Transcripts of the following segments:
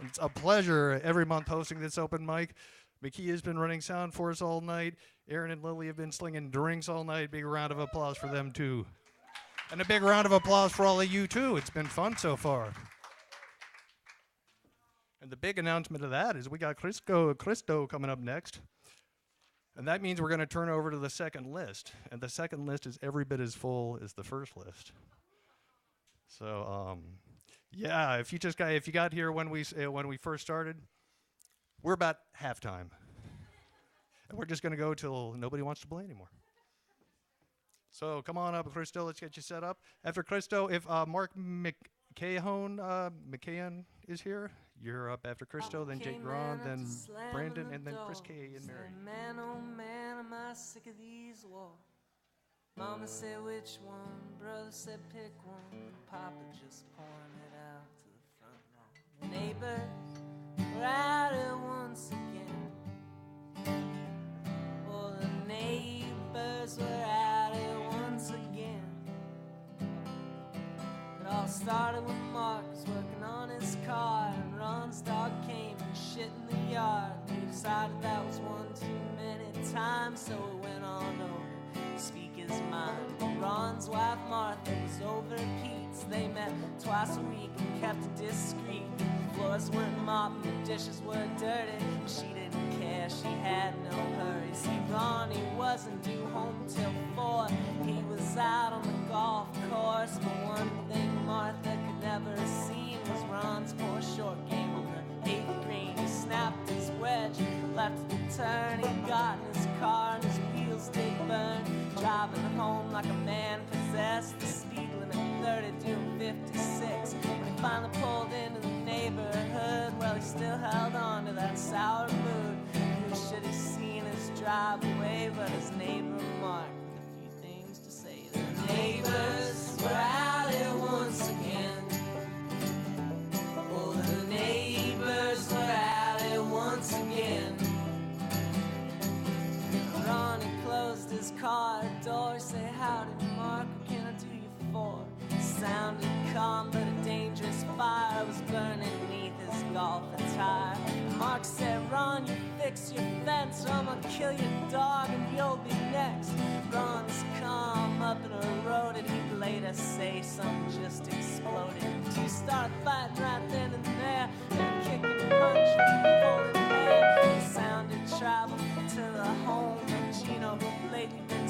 It's a pleasure every month hosting this open mic. McKee has been running sound for us all night. Aaron and Lily have been slinging drinks all night. Big round of applause for them, too. And a big round of applause for all of you, too. It's been fun so far. And the big announcement of that is we got Cristo coming up next. And that means we're going to turn over to the second list. And the second list is every bit as full as the first list. So, yeah, if you got here when we first started, we're about halftime. And we're just going to go till nobody wants to play anymore. So come on up, Cristo. Let's get you set up. After Cristo, if Mark McCahan is here, you're up after Cristo, then Jake Braun, then Brandon, and then Chris K. and Mary. Man, oh man, am I sick of these walls. Mama said which one, brother said pick one. Papa just pointed out to the front lawn. Neighbors, we're at it once again. Oh, the neighbors, we're at it once again. It all started when Mark was working on his car, and Ron's dog came and shit in the yard. He decided that was one too many times, so it went on over to speak his mind. Ron's wife Martha was over at Pete's. They met twice a week and kept it discreet. The floors weren't mopped, the dishes were dirty. She didn't care, she had no hurry. See, Ronnie wasn't due home till 4. He was out on the golf course, but one thing Martha could never have seen was Ron's poor short game on the 8th green. He snapped his wedge, left at the turn. He got in his car and his wheels did burn. Driving home like a man possessed. The speed limit 30 doing 56. When he finally pulled into the neighborhood, well, he still held on to that sour mood. Who should have seen his drive away but his neighbor Mark with a few things to say. The neighbors were at it once again. Oh, the neighbors were at it once again. Ronnie closed his car door, say howdy Mark, what can I do you for? Sounded calm but a dangerous fire was burning beneath his golf attire. Mark said, Ron, you fix your fence or I'm gonna kill your dog and you'll be next. Ron's calm up in a road and he'd later say something just exploded. Two started fighting right then and there, and kicking and punching and pulling hair. The sound had traveled to the home of Gino, who'd lately been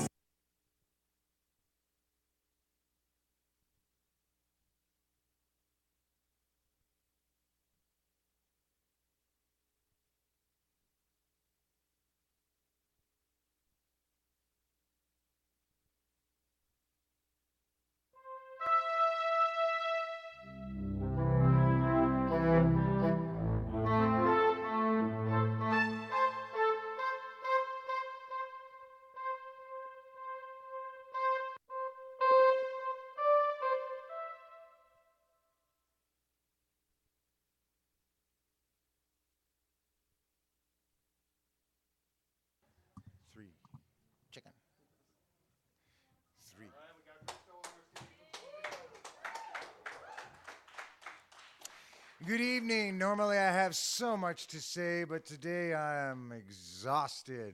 Three. Chicken. Three. Good evening. Normally I have so much to say, but today I am exhausted.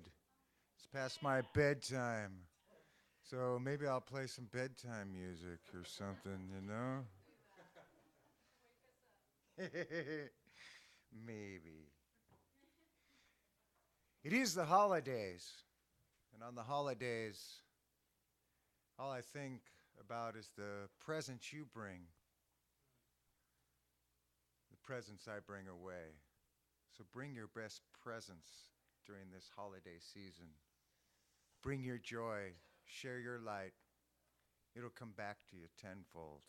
It's past my bedtime. So maybe I'll play some bedtime music or something, you know? Maybe. It is the holidays. And on the holidays, all I think about is the presents you bring, the presents I bring away. So bring your best presents during this holiday season. Bring your joy, share your light. It'll come back to you tenfold.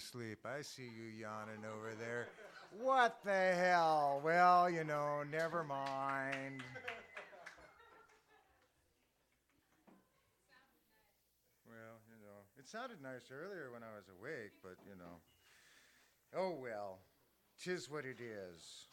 asleep. I see you yawning over there. What the hell? Well, you know, never mind. Well, you know, it sounded nice earlier when I was awake, but, you know. Oh, well. 'Tis what it is.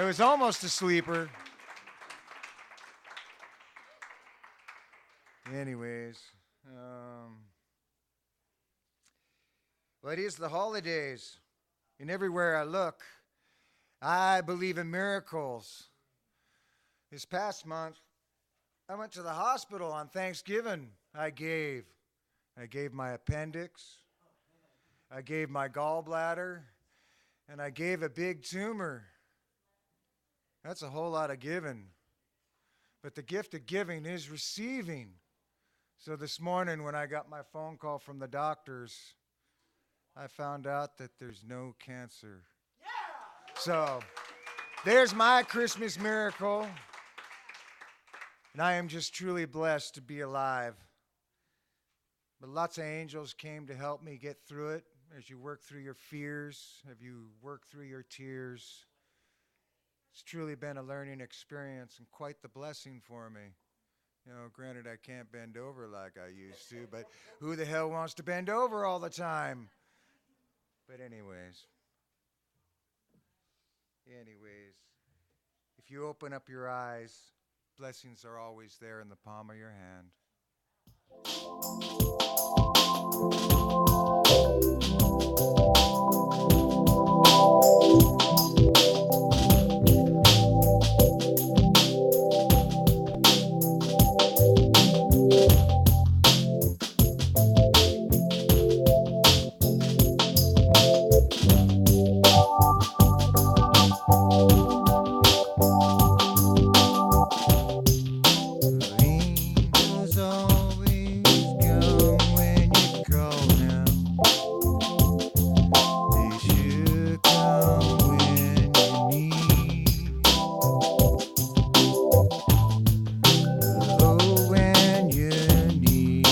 was almost a sleeper. Anyways, well, it is the holidays, and everywhere I look, I believe in miracles. This past month, I went to the hospital on Thanksgiving. I gave my appendix, I gave my gallbladder, and I gave a big tumor. That's a whole lot of giving. But the gift of giving is receiving. So this morning when I got my phone call from the doctors, I found out that there's no cancer. Yeah! So there's my Christmas miracle. And I am just truly blessed to be alive. But lots of angels came to help me get through it. As you work through your fears, as you work through your tears, it's truly been a learning experience and quite the blessing for me. You know, granted, I can't bend over like I used to, but who the hell wants to bend over all the time? But anyways, if you open up your eyes, blessings are always there in the palm of your hand. Angels always come when you call them. They should come when you need. Oh, when you need.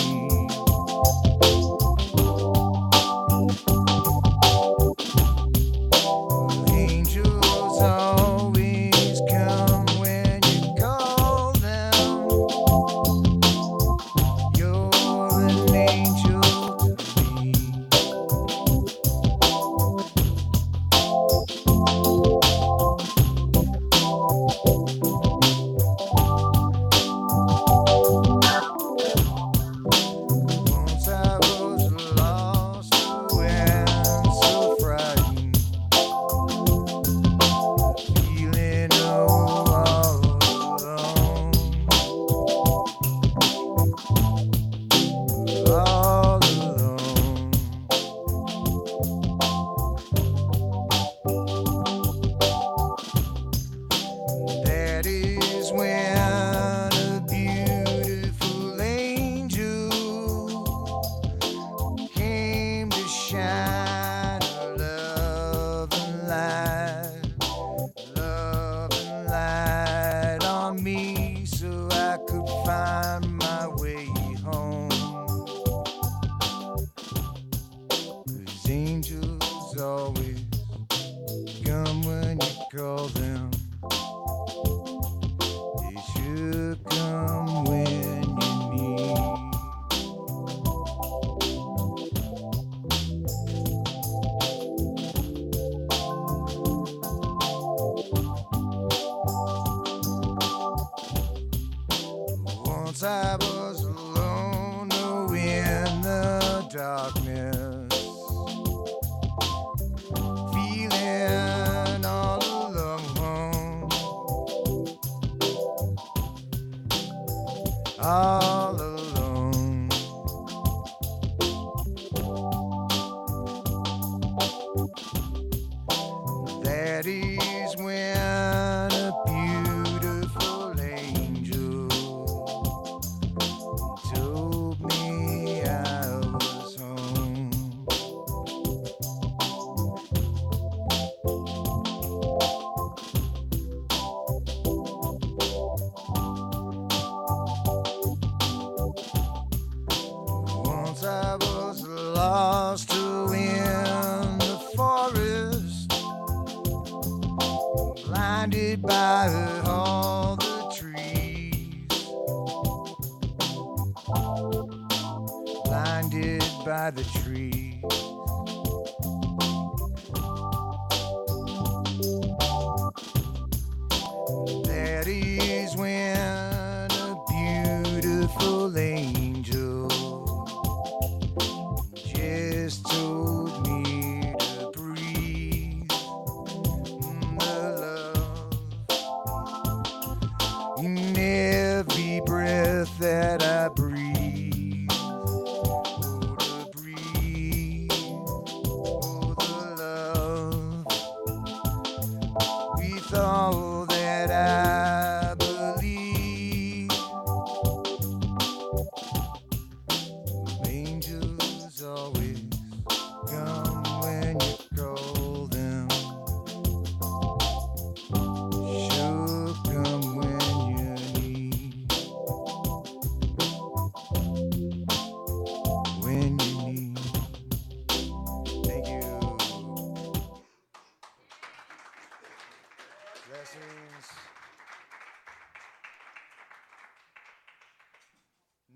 Angels always come when you call them. You're an angel to me. Once I was lost and so frightened, feeling all alone, all alone. That is when a beautiful angel came to shine a love and light on me, so I could find my way home. 'Cause angels always come when you call them. They should come when you need. Once I was alone, oh, in the darkness, feeling all alone, all alone. That is when a beautiful angel told me I was home. Once I was lost in the forest, blinded by all the trees, blinded by the trees.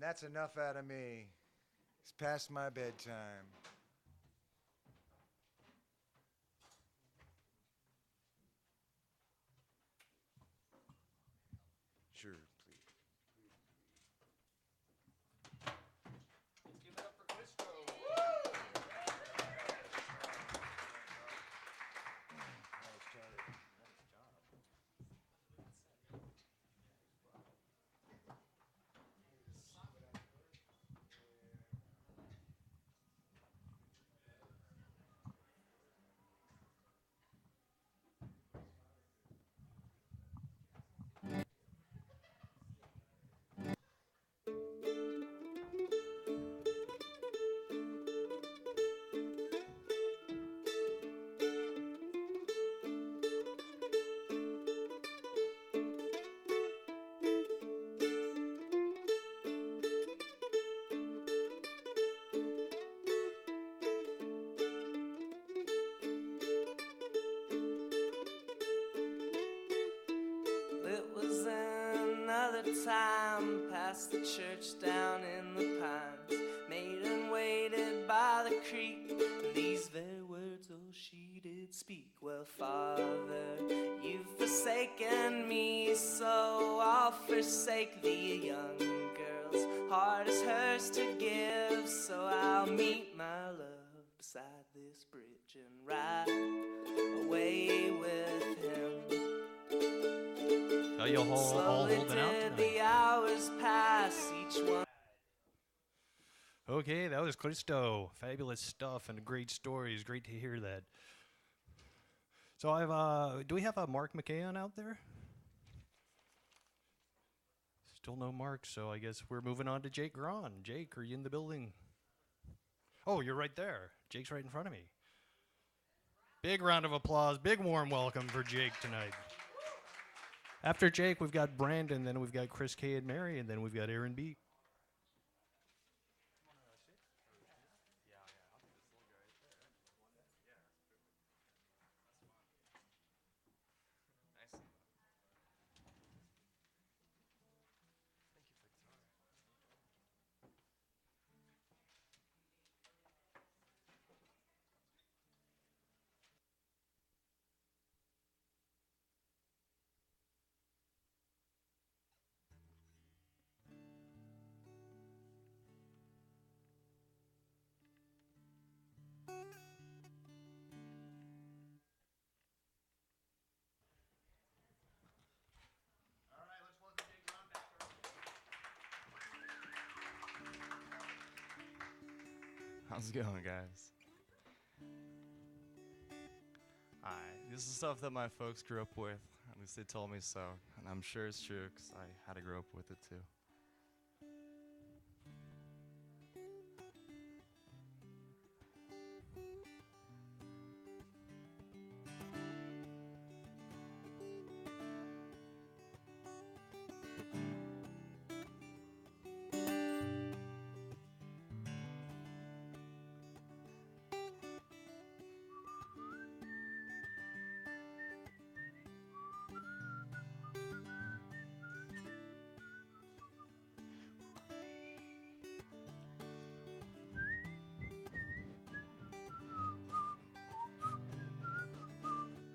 That's enough out of me. It's past my bedtime. Sure, please. Give it up for Christo. It was another time past the church down in the pines. Maiden waited by the creek, and these very words, oh, she did speak. Well, Father, you've forsaken me, so I'll forsake thee. Young girl's heart is hers to give, so I'll meet my love beside this bridge and ride away with him. How you all Slowly holding out did tonight? the hours pass, each one. Okay, that was Christo. Fabulous stuff and great stories. Great to hear that. So do we have a Mark McKayon out there? Still no Mark, so I guess we're moving on to Jake Gron. Jake, are you in the building? Oh, you're right there. Jake's right in front of me. Big round of applause. Big warm welcome for Jake tonight. After Jake, we've got Brandon, then we've got Chris K and Mary, and then we've got Aaron B. How's it going, guys? Alright, this is stuff that my folks grew up with. At least they told me so. And I'm sure it's true because I had to grow up with it too.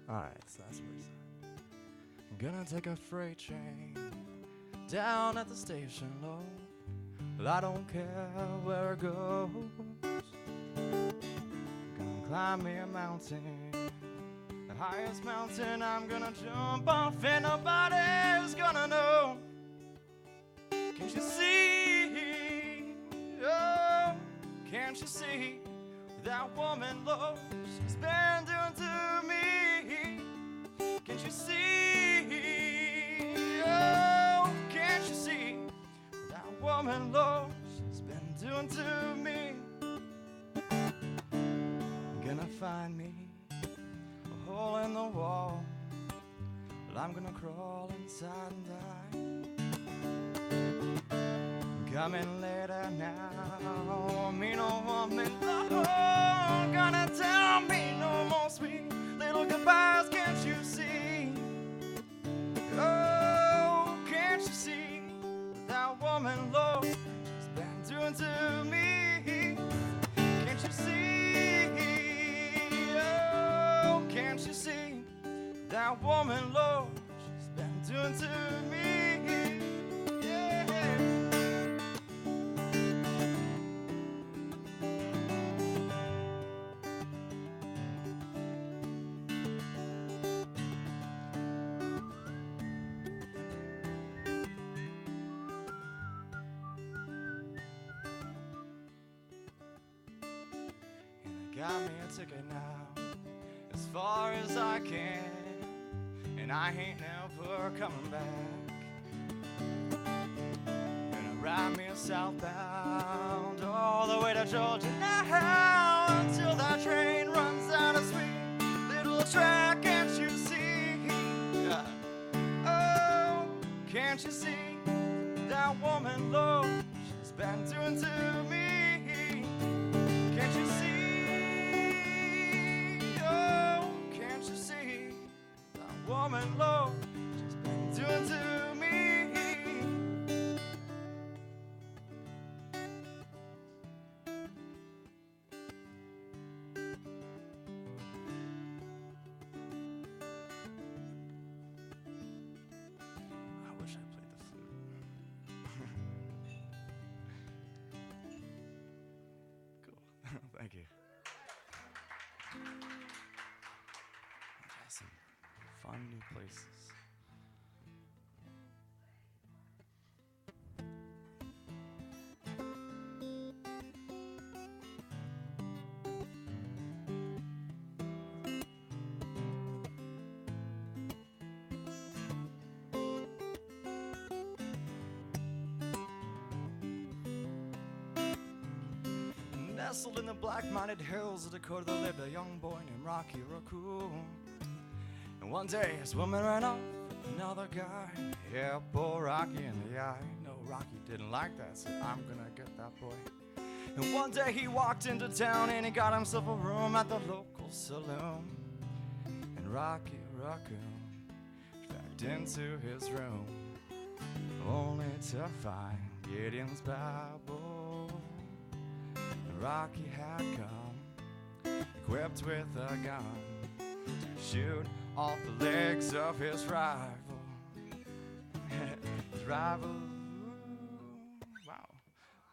Alright, so that's where it's at. I'm gonna take a freight train down at the station low. Well, I don't care where it goes. Gonna climb me a mountain, the highest mountain I'm gonna jump off, and nobody's gonna know. Can't you see? Oh, can't you see that woman loves has been doing to me? Can't you see? Oh, can't you see that woman loves has been doing to me? Gonna find me a hole in the wall. Well, I'm gonna crawl inside and die. Coming later now, me no woman, oh, gonna tell me no more sweet little goodbyes. Can't you see? Oh, can't you see that woman, Lord, has that woman, Lord, she's been doing to me. Yeah. Got me a ticket now, as far as I can, and I ain't never coming back. Gonna ride me southbound all the way to Georgia now, until that train runs out of sweet little track. Can't you see? Oh, can't you see that woman, Lord, she's been doing to me? Can't you see? Woman, Lord, she's been doing to me. I wish I played the flute. Cool. Thank you. Awesome. Fun new places. Nestled in the black-minded hills of Dakota, there lived a young boy named Rocky Raccoon. And one day his woman ran off with another guy. Yeah, poor Rocky in the eye. No, Rocky didn't like that, said, I'm gonna get that boy. And one day he walked into town and he got himself a room at the local saloon. And Rocky Raccoon backed into his room, only to find Gideon's Bible. And Rocky had come, equipped with a gun, to shoot off the legs of his rival. His rival, wow,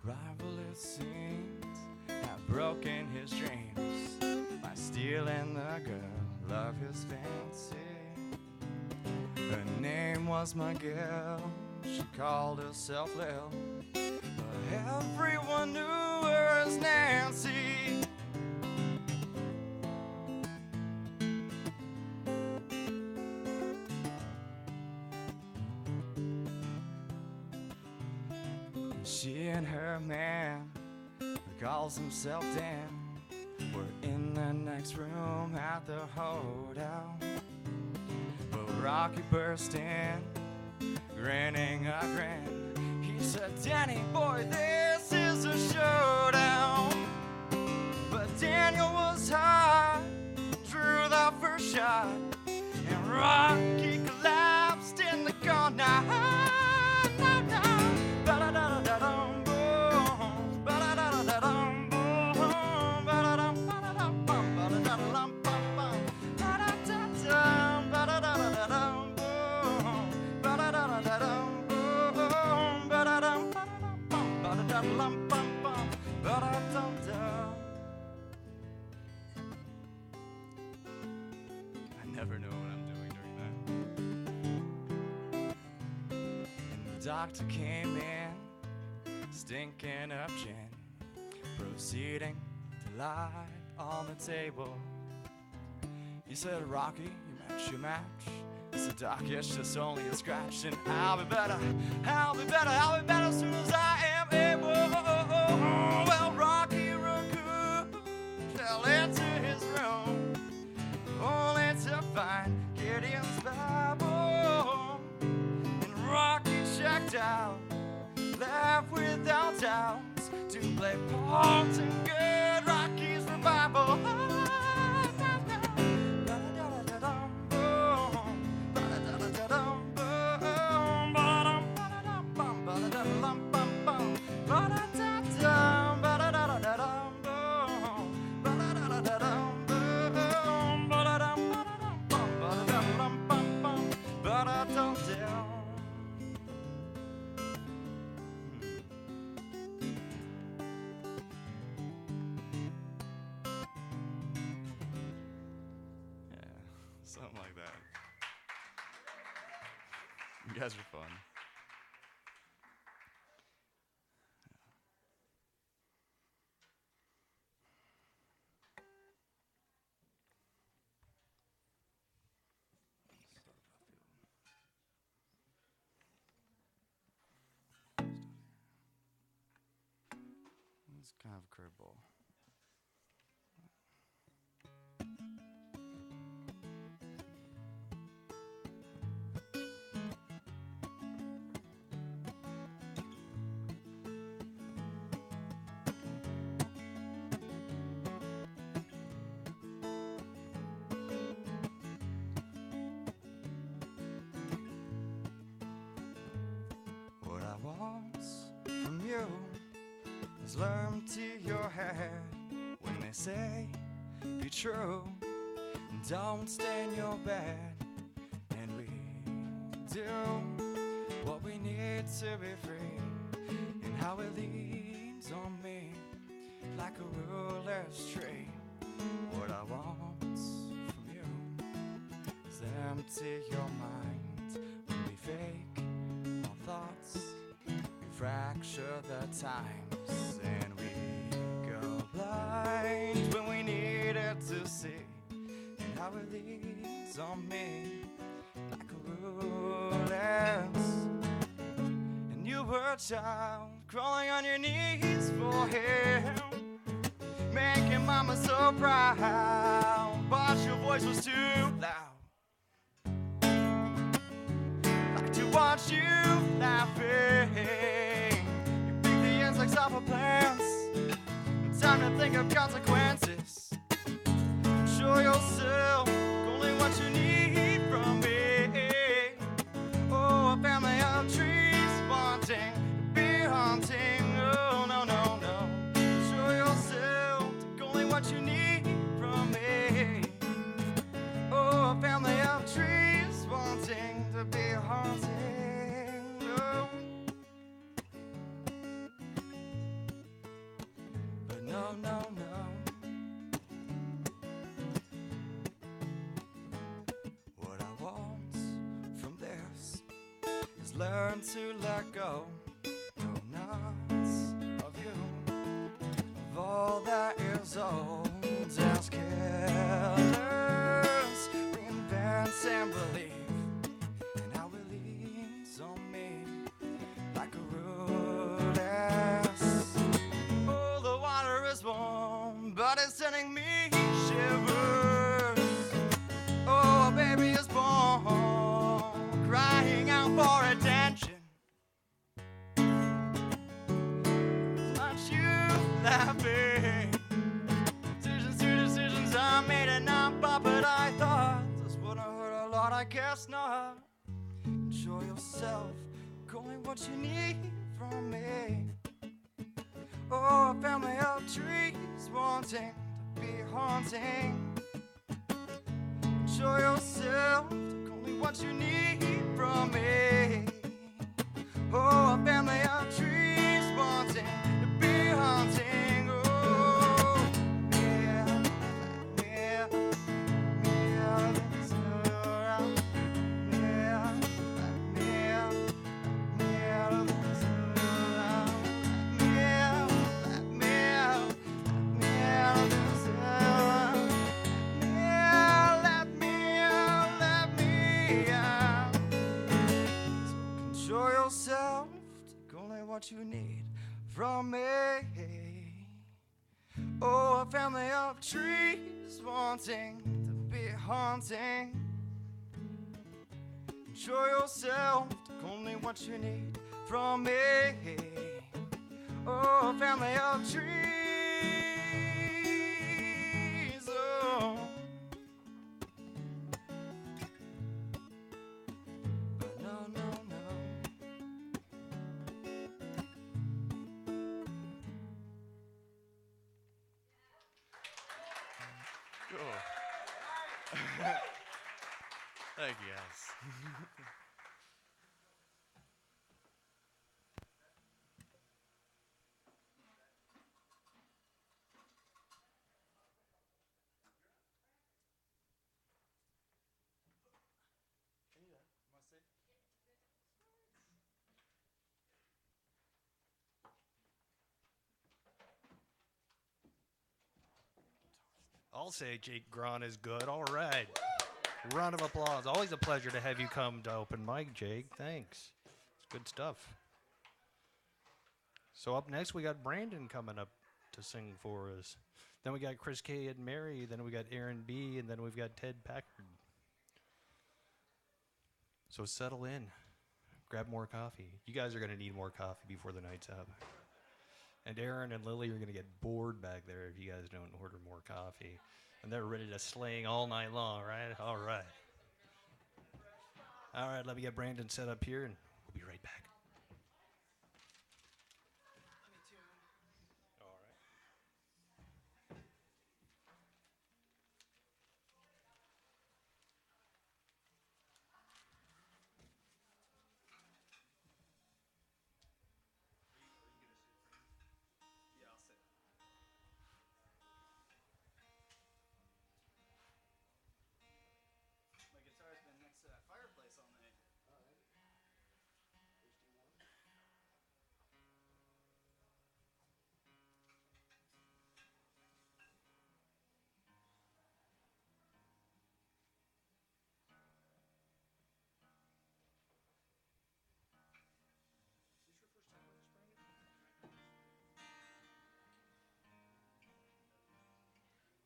rival it seems, had broken his dreams by stealing the girl of his fancy. Her name was McGill, she called herself Lil, but everyone knew her as Nancy. She and her man, who calls himself Dan, were in the next room at the hotel. But Rocky burst in, grinning a grin. He said, Danny, boy, this is a showdown. But Daniel was high, drew the first shot, and Rocky collapsed in the corner. I never know what I'm doing during that. And the doctor came in, stinking up gin, proceeding to lie on the table. He said, Rocky, you match your match. I said, Doc, it's just only a scratch, and I'll be better as soon as I am able. Well, Rocky Raccoon fell into his room, only to find Gideon's Bible. And Rocky checked out, left without doubts, to play part in good Rocky's revival. Ba-da-da-da-da. You guys are fun. It's kind of a curveball. What I want from you is learn to your head when they say be true and don't stay in your bed. And we do what we need to be free, and how it leans on me like a ruler's tree. What I want from you is empty your mind when we fake our thoughts. We fracture the times and we go blind when we needed to see, and how it leans on me like a ruler's. And you were a child crawling on your knees for him, making mama so proud, but your voice was too loud. Like to watch you laughing, you pick the insects off of plants. Time to think of consequences. Show yourself only what you need from me. Oh, a family of trees wanting to be haunting. Oh, no, no, no. Show yourself only what you need from me. Oh, a family of trees wanting to be haunting. Oh. But no, no, no. What I want from this is learn to let go. No, not of you, of all that is old as killers. Reinvent and believe, and how it leans on me like a rulers. Oh, the water is warm, but it's sending me shivers. Oh, a baby is born, crying out for attention. It's not you laughing. Decisions I made and not but I thought that's what I heard a lot. I guess not. Enjoy yourself, going what you need from me. Oh, a family of trees wanting to be haunting. Show yourself, take only what you need from me. Oh, a family of trees wanting to be haunting. Oh, yeah, yeah, yeah, let's go around. Yeah, yeah, yeah, let's go around. Yeah, yeah, yeah, let's go around. Yeah, let me out. So control yourself, take only what you need from me. Oh, a family of trees wanting to be haunting. Enjoy yourself, take only what you need from me. Oh, a family of trees. Oh. But no, no, no. Cool. Thank you, guys. I'll say Jake Gron is good. All right. Round of applause. Always a pleasure to have you come to open mic, Jake. Thanks. It's good stuff. So up next, we got Brandon coming up to sing for us. Then we got Chris K. and Mary. Then we got Aaron B. And then we've got Ted Packard. So settle in. Grab more coffee. You guys are going to need more coffee before the night's up. And Aaron and Lily are going to get bored back there if you guys don't order more coffee. And they're ready to slang all night long, right? All right. All right, let me get Brandon set up here, and we'll be right back. All right. My guitar's been next to that fireplace all night.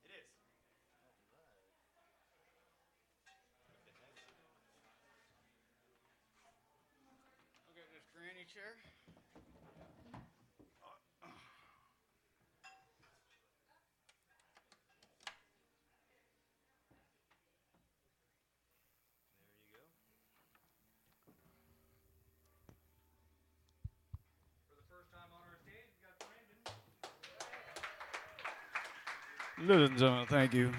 It is. Okay, this granny chair. There you go. For the first time on our stage, we got Brandon. Ladies and gentlemen, thank you.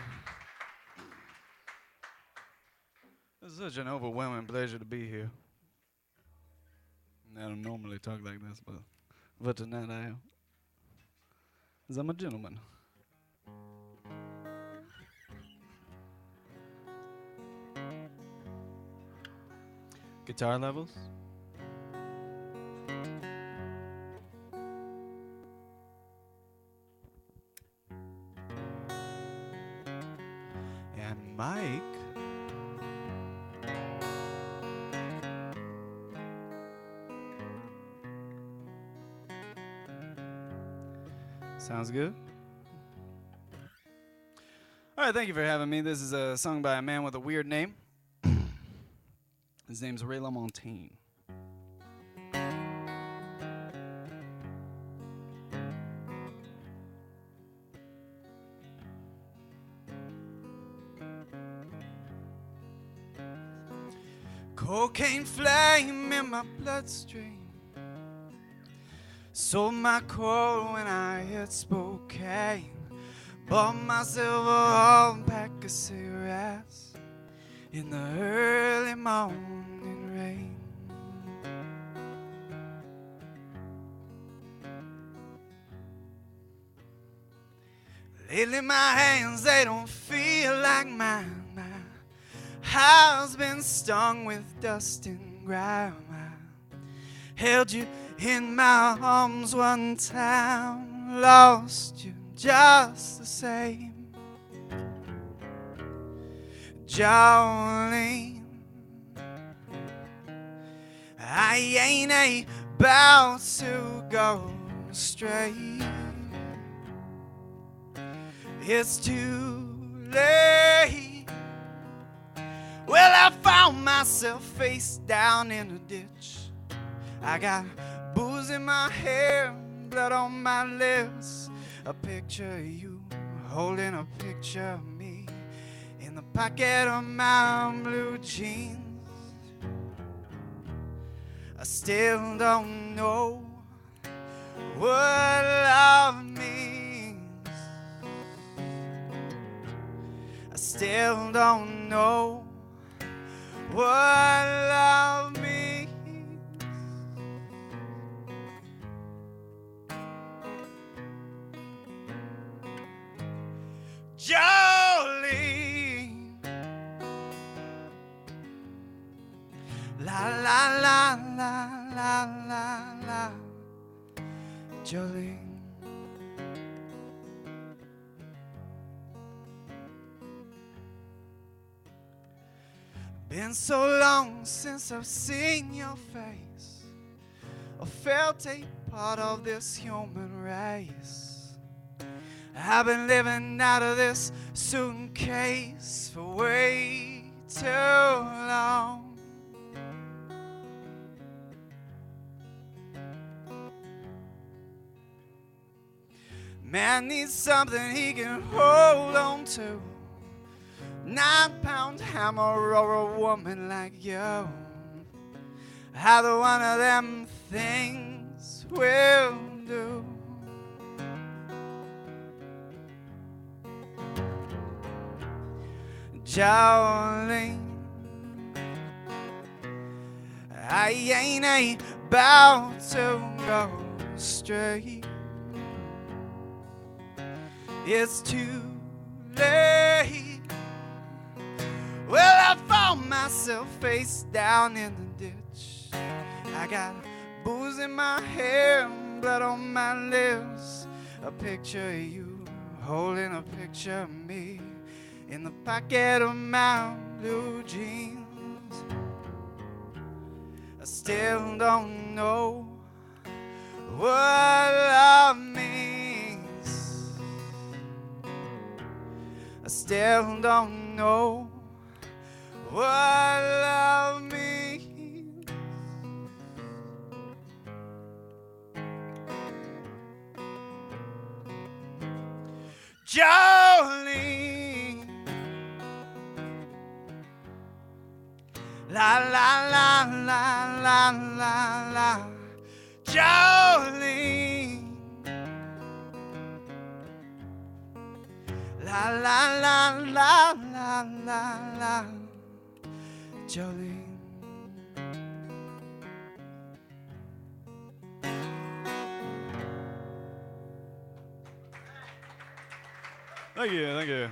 It's such an overwhelming pleasure to be here. I don't normally talk like this, but tonight I am. 'Cause I'm a gentleman. Guitar levels? And Mike. Sounds good. All right, thank you for having me. This is a song by a man with a weird name. His name's Ray LaMontagne. Cocaine flame in my bloodstream. Sold my core when I hit Spokane. Bought myself a whole pack of cigarettes in the early morning rain. Lately my hands, they don't feel like mine. My house been stung with dust and grime. I held you in my arms one time, lost you just the same. Jolene, I ain't about to go straight. It's too late. Well, I found myself face down in a ditch. I got booze in my hair, blood on my lips. A picture of you holding a picture of me in the pocket of my blue jeans. I still don't know what love means. I still don't know what love means. Jolene, la la la la la la la, Jolene. Been so long since I've seen your face, or felt a part of this human race. I've been living out of this suitcase for way too long. Man needs something he can hold on to. 9-pound hammer or a woman like you. Either one of them things will do. Jolene, I ain't about to go straight. It's too late. Well, I found myself face down in the ditch. I got booze in my hair and blood on my lips. A picture of you holding a picture of me in the pocket of my blue jeans. I still don't know what love means. I still don't know what love means. Jolene, la la la la la la la, Jolene, la la la la la la la, Jolene. Thank you, thank you.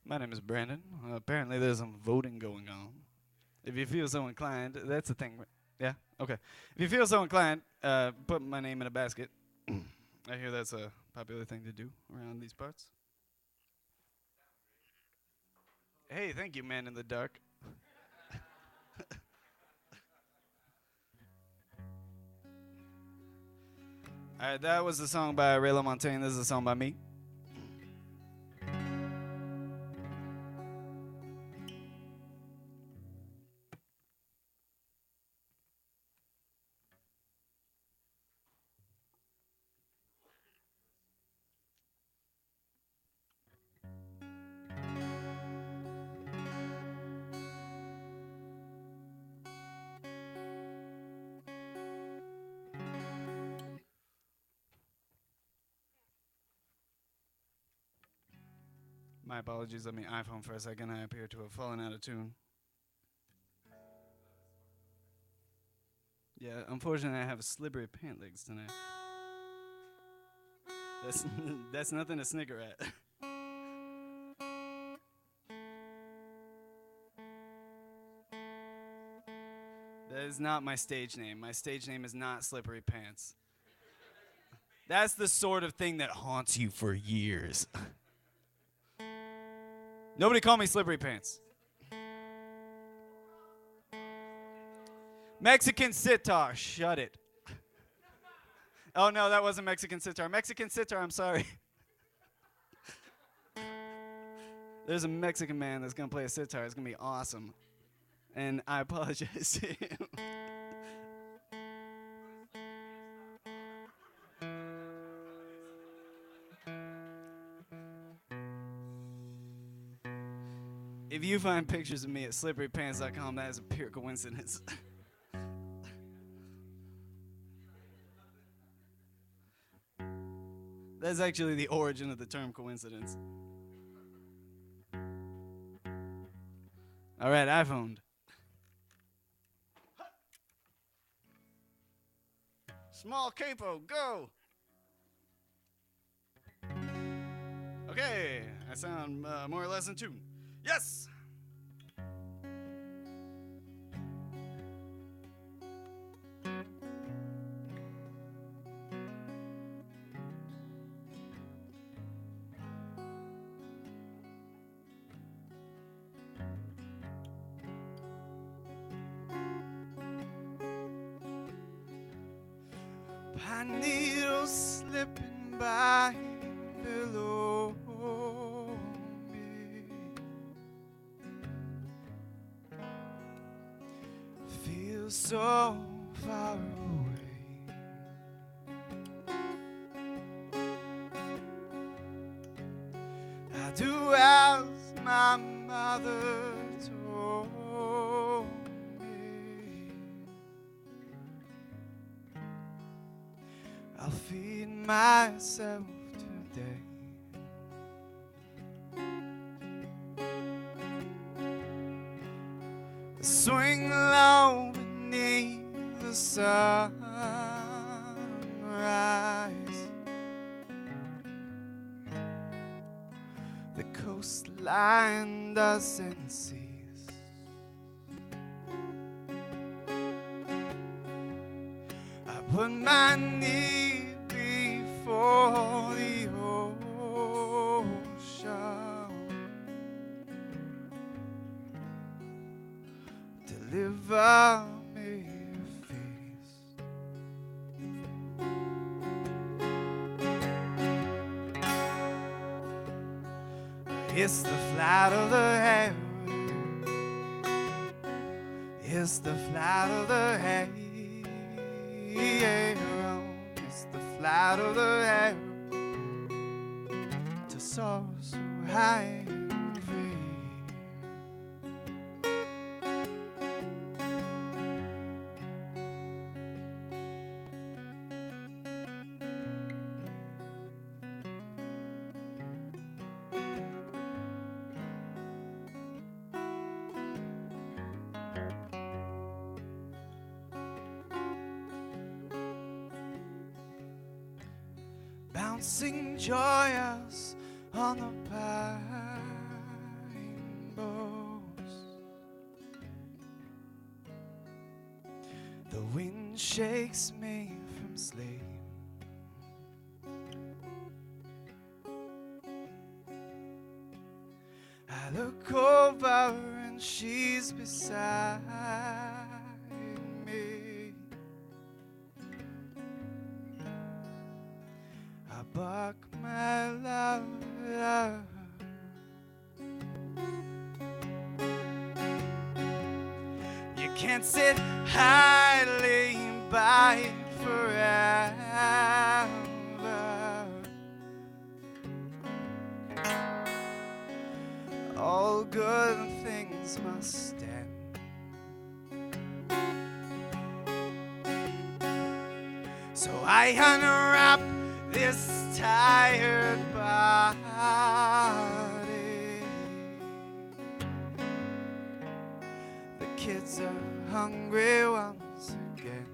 My name is Brandon. Apparently there's some voting going on. If you feel so inclined, that's the thing. Yeah? Okay. If you feel so inclined, put my name in a basket. I hear that's a popular thing to do around these parts. Hey, thank you, man in the dark. Alright, that was the song by Ray LaMontagne. This is a song by me. My apologies, let me iPhone for a second. I appear to have fallen out of tune. Yeah, unfortunately I have slippery pant legs tonight. That's nothing to snicker at. That is not my stage name. My stage name is not Slippery Pants. That's the sort of thing that haunts you for years. Nobody call me Slippery Pants. Mexican sitar, shut it. Oh no, that wasn't Mexican sitar. Mexican sitar, I'm sorry. There's a Mexican man that's gonna play a sitar. It's gonna be awesome. And I apologize to him. If you find pictures of me at slipperypants.com, that is a pure coincidence. That's actually the origin of the term coincidence. All right, iPhone. Small capo, go. Okay, I sound more or less in tune. Yes! pine needles slipping by below me. Feel so far away. I do as my mother told me. I'll feed myself today. Swing low beneath the sunrise. The coastline doesn't cease. I put my knee before the ocean. Deliver me a feast. It's the flight of the hair. It's the flight of the hair. It's the flight of the hair to soar so high and free. Bouncing joyous on the pine boughs. The wind shakes me from sleep. I look over and she's beside me. I bark my love, love. You can't sit idly by it forever. All good things must end. So I unwrap this tired body. The kids are hungry once again.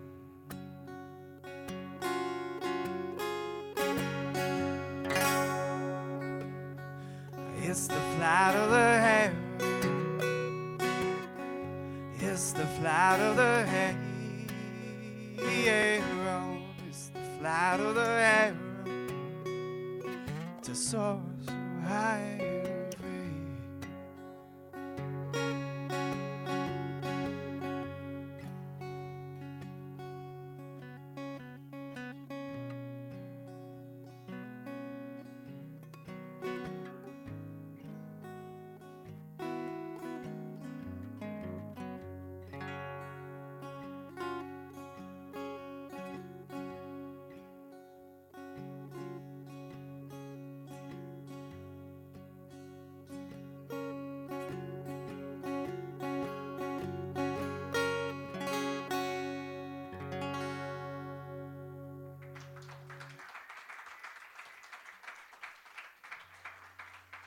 It's the flight of the hair. It's the flight of the hair. It's the flight of the hair to soar so high and free.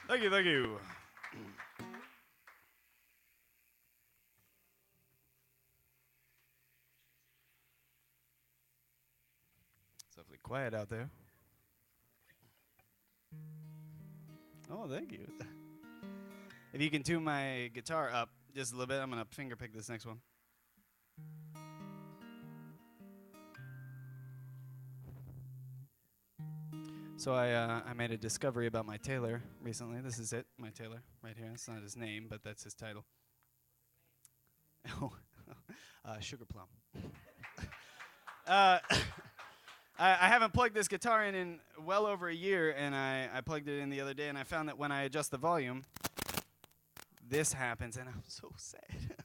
Thank you, thank you. It's awfully quiet out there. Oh, thank you. If you can tune my guitar up just a little bit, I'm going to finger pick this next one. So I made a discovery about my tailor recently. This is it, my tailor, right here. It's not his name, but that's his title. Sugar Plum. I haven't plugged this guitar in well over a year, and I plugged it in the other day, and I found that when I adjust the volume, this happens, and I'm so sad.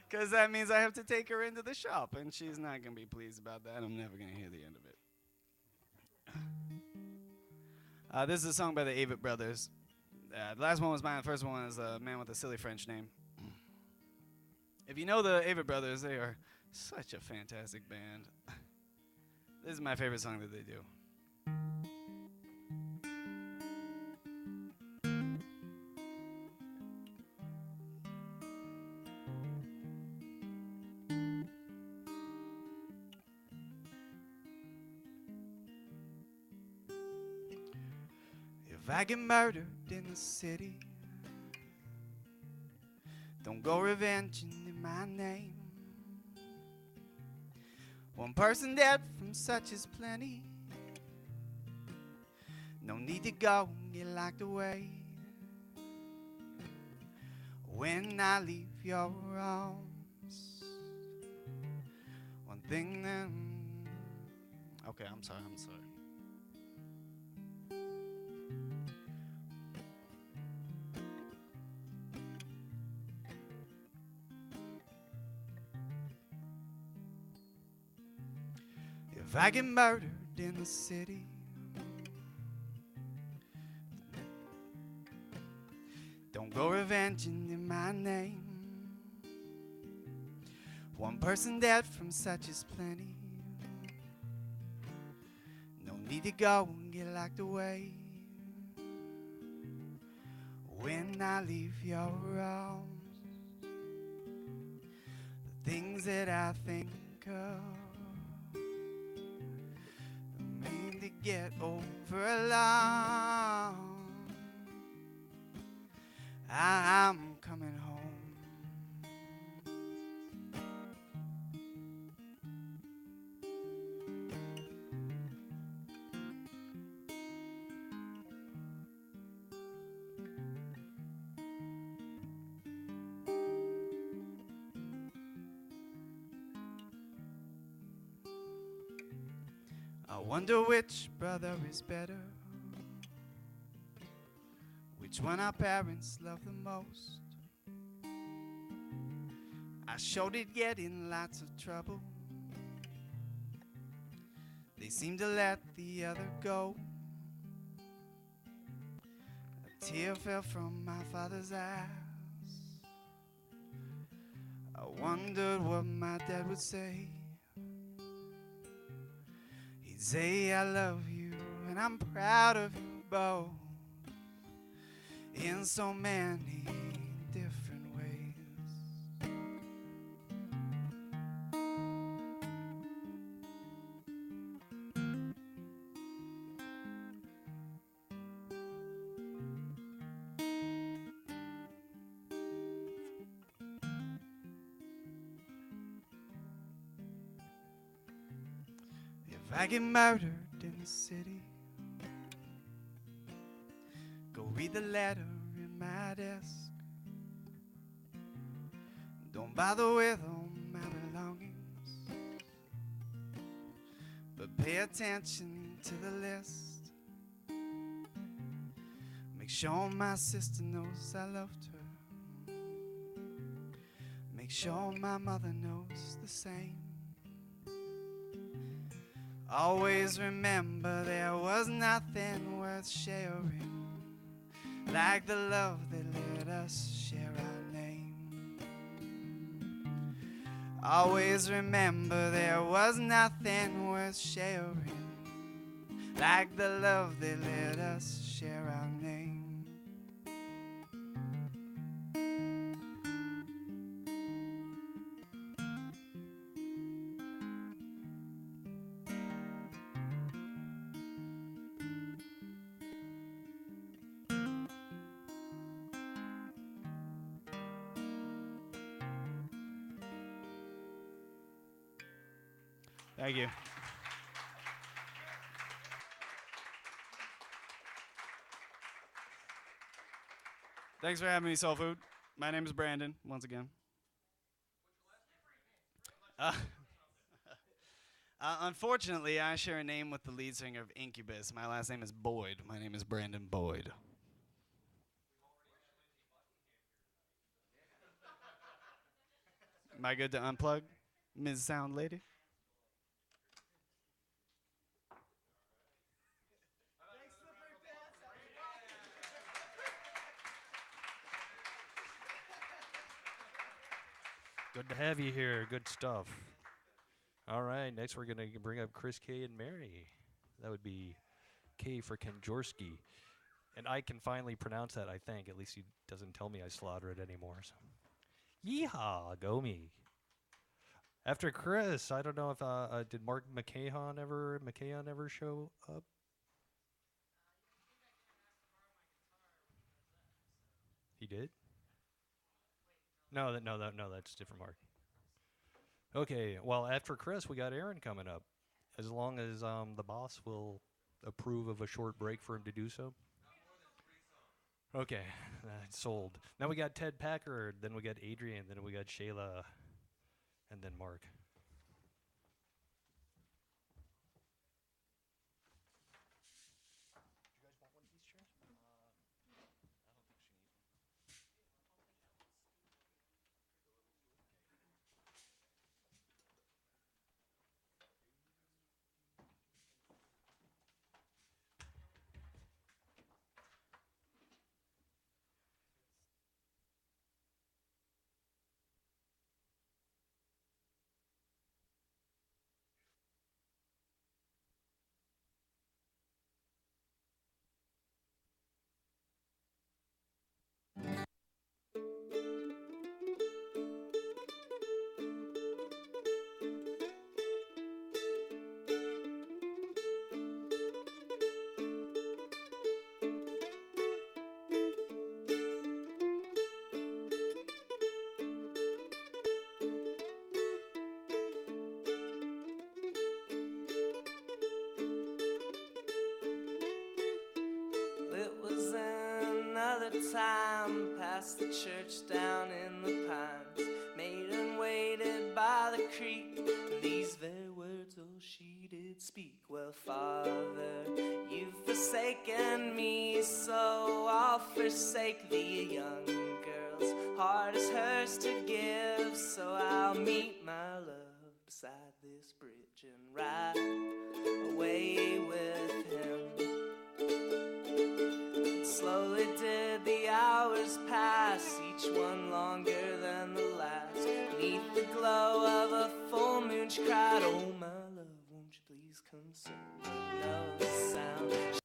Because that means I have to take her into the shop, and she's not going to be pleased about that. I'm never going to hear the end of it. This is a song by the Avett Brothers. The last one was mine. The first one is a man with a silly French name. If you know the Avett Brothers, they are such a fantastic band. This is my favorite song that they do. If I get murdered in the city, don't go revenging in my name. One person dead from such is plenty. No need to go and get locked away. When I leave your arms, one thing that... Okay, I'm sorry. If I get murdered in the city, don't go revenging in my name. One person dead from such is plenty. No need to go and get locked away. When I leave your arms, the things that I think of mean to get over alone. I'm coming home. I wonder which brother is better, which one our parents love the most. I sure did get in lots of trouble. They seem to let the other go. A tear fell from my father's eyes. I wondered what my dad would say. He'd say, I love you and I'm proud of you both, in so many different ways. If I get murdered in the city, go read the letter in my desk. Don't bother with all my belongings, but pay attention to the list. Make sure my sister knows I loved her. Make sure my mother knows the same. Always remember there was nothing worth sharing like the love that let us share our name. Always remember there was nothing worth sharing like the love that let us share our name. Thank you. Thanks for having me, Soul Food. My name is Brandon, once again. Unfortunately, I share a name with the lead singer of Incubus. My last name is Boyd. My name is Brandon Boyd. Am I good to unplug, Ms. Sound Lady? Good to have you here. Good stuff. All right, next we're going to bring up Chris K and Mary. That would be K for Kenjorski. And I can finally pronounce that, I think. At least he doesn't tell me I slaughter it anymore. So. Yeehaw, go me. After Chris, I don't know if did Mark McCahon ever show up? He did? No, that's different Mark. Okay, well, after Chris, we got Aaron coming up. As long as the boss will approve of a short break for him to do so. Okay, sold. Now we got Ted Packard, then we got Adrian, then we got Shayla, and then Mark. It was another time past the church down in the pines. Maiden waited by the creek, and these very words oh she did speak. Well, Father, you've forsaken me, so I'll forsake thee. A young girl's heart is hers to give, so I'll meet my love beside this bridge and ride away with him. Slowly did the hours pass, each one longer than the last. Beneath the glow of a full moon she cried, oh my love, won't you please come soon? No sound.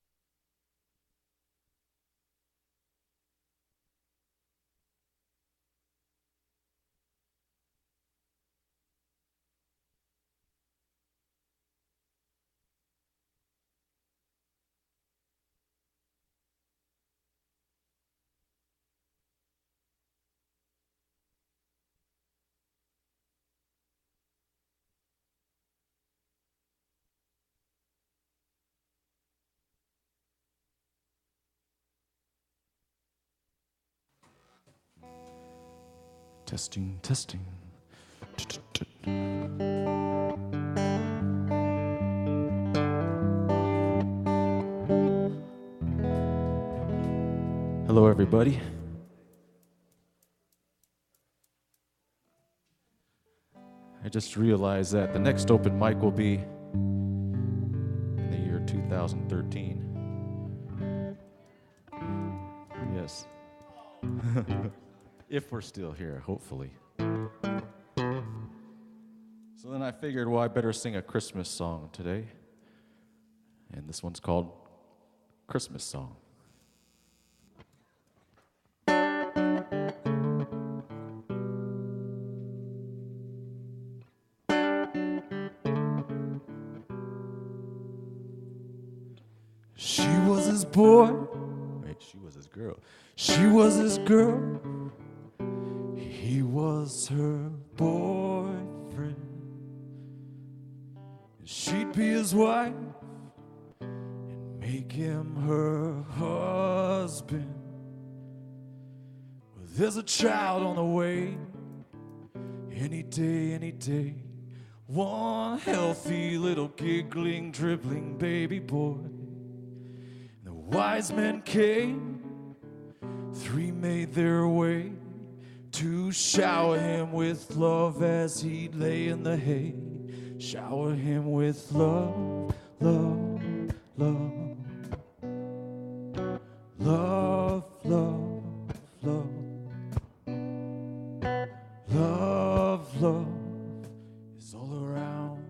Testing, testing. Hello, everybody. I just realized that the next open mic will be in the year 2013. Yes. If we're still here, hopefully. So then I figured, well, I better sing a Christmas song today. And this one's called Christmas Song. She was his boy. Wait, she was his girl. She was his girl. He was her boyfriend. And she'd be his wife and make him her husband. Well, there's a child on the way. Any day, One healthy little giggling, dribbling baby boy. The wise men came, 3 made their way to shower him with love as he lay in the hay. Shower him with love, love, love. Love, love, love. Love, love is all around.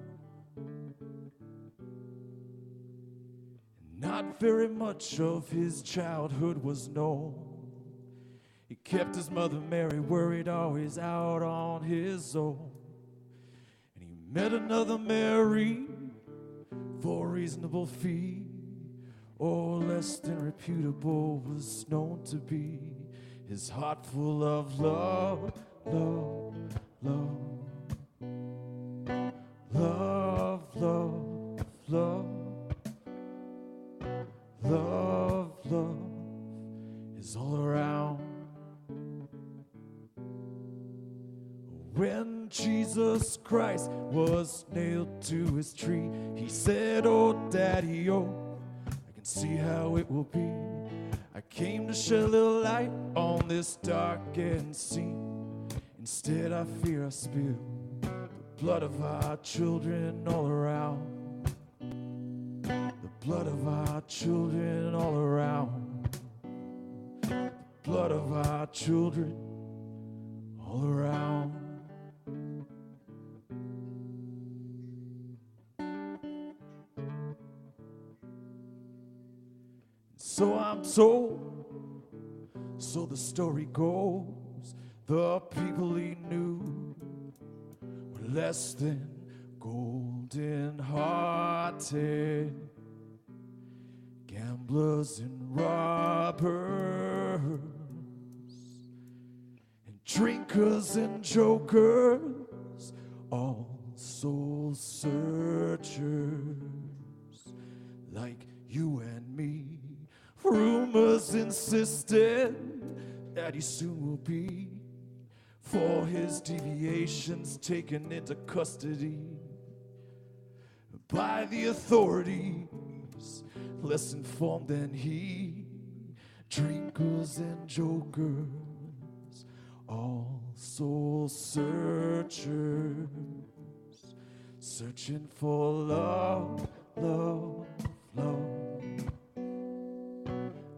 Not very much of his childhood was known. He kept his mother Mary worried, always out on his own. And he met another Mary for a reasonable fee, or less than reputable was known to be. His heart full of love, love, love. Love, love, love. Love, love is all around. When Jesus Christ was nailed to his tree, he said, "Oh, Daddy, oh, I can see how it will be. I came to shed a little light on this darkened scene. Instead, I fear I spill the blood of our children all around. The blood of our children all around. The blood of our children all around." So I'm told, so the story goes, the people he knew were less than golden-hearted gamblers and robbers and drinkers and jokers, all soul searchers like you and me. Rumors insisted that he soon will be, for his deviations, taken into custody by the authorities less informed than he. Drinkers and jokers, all soul searchers, searching for love, love, love.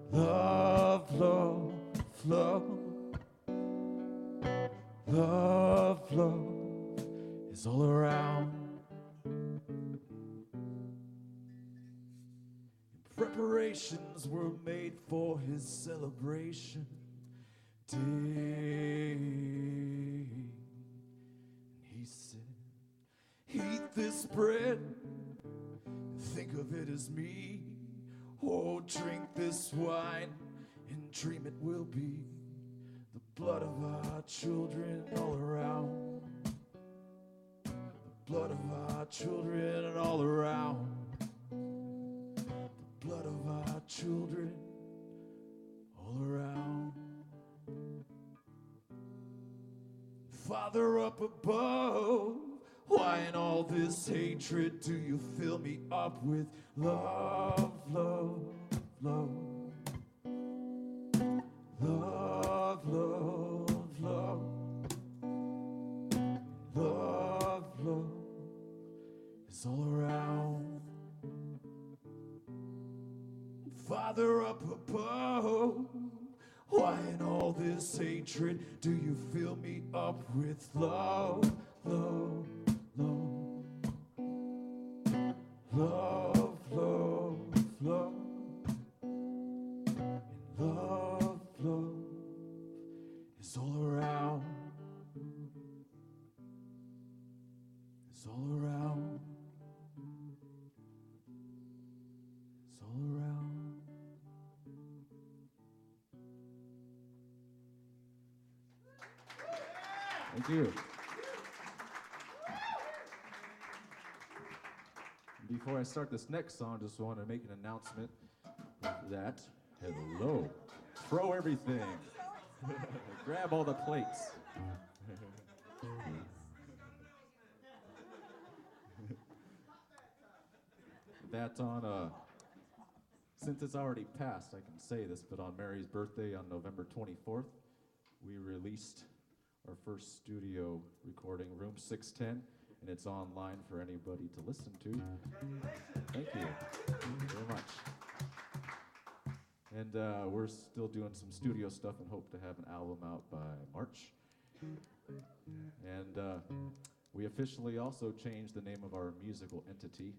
Love, love, love. Love, love is all around. Preparations were made for his celebration day. And he said, "Eat this bread, think of it as me. Oh, drink this wine, and dream it will be the blood of our children all around. The blood of our children all around. The blood of our children all around." Father up above, why in all this hatred do you fill me up with love, love, love? Love, love, love. Love, love is all around. Father up above, why in all this hatred do you fill me up with love, love, love? Love, love, love. And love, love is all around. It's all around. It's all around. Thank you. Before I start this next song, just want to make an announcement that, hello, throw everything. Grab all the plates. that on, since it's already passed, I can say this, but on Mary's birthday on November 24th, we released our first studio recording, Room 610, and it's online for anybody to listen to. Thank you very much. And we're still doing some studio stuff and hope to have an album out by March. And we officially also changed the name of our musical entity,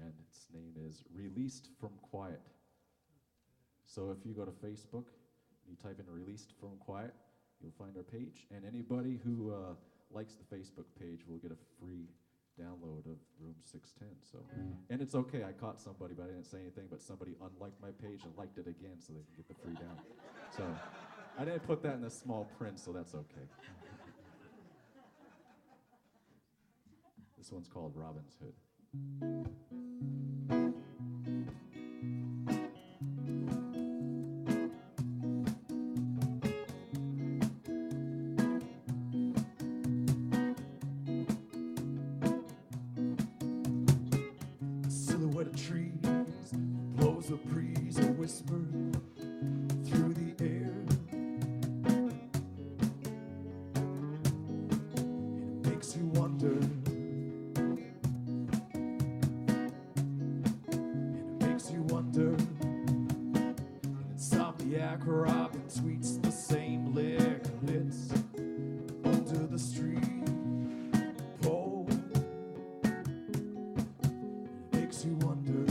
and its name is Released from Quiet. So if you go to Facebook, you type in Released from Quiet, you'll find our page, and anybody who likes the Facebook page will get a free download of Room 610. So, and it's okay, I caught somebody, but I didn't say anything, but somebody unliked my page and liked it again so they can get the free download. So, I didn't put that in the small print, so that's okay. This one's called Robin's Hood. Silhouette of trees blows a breeze, a whisper through the air. It makes you wonder. Insomniac Robin tweets the same liquors under the street pole. It makes you wonder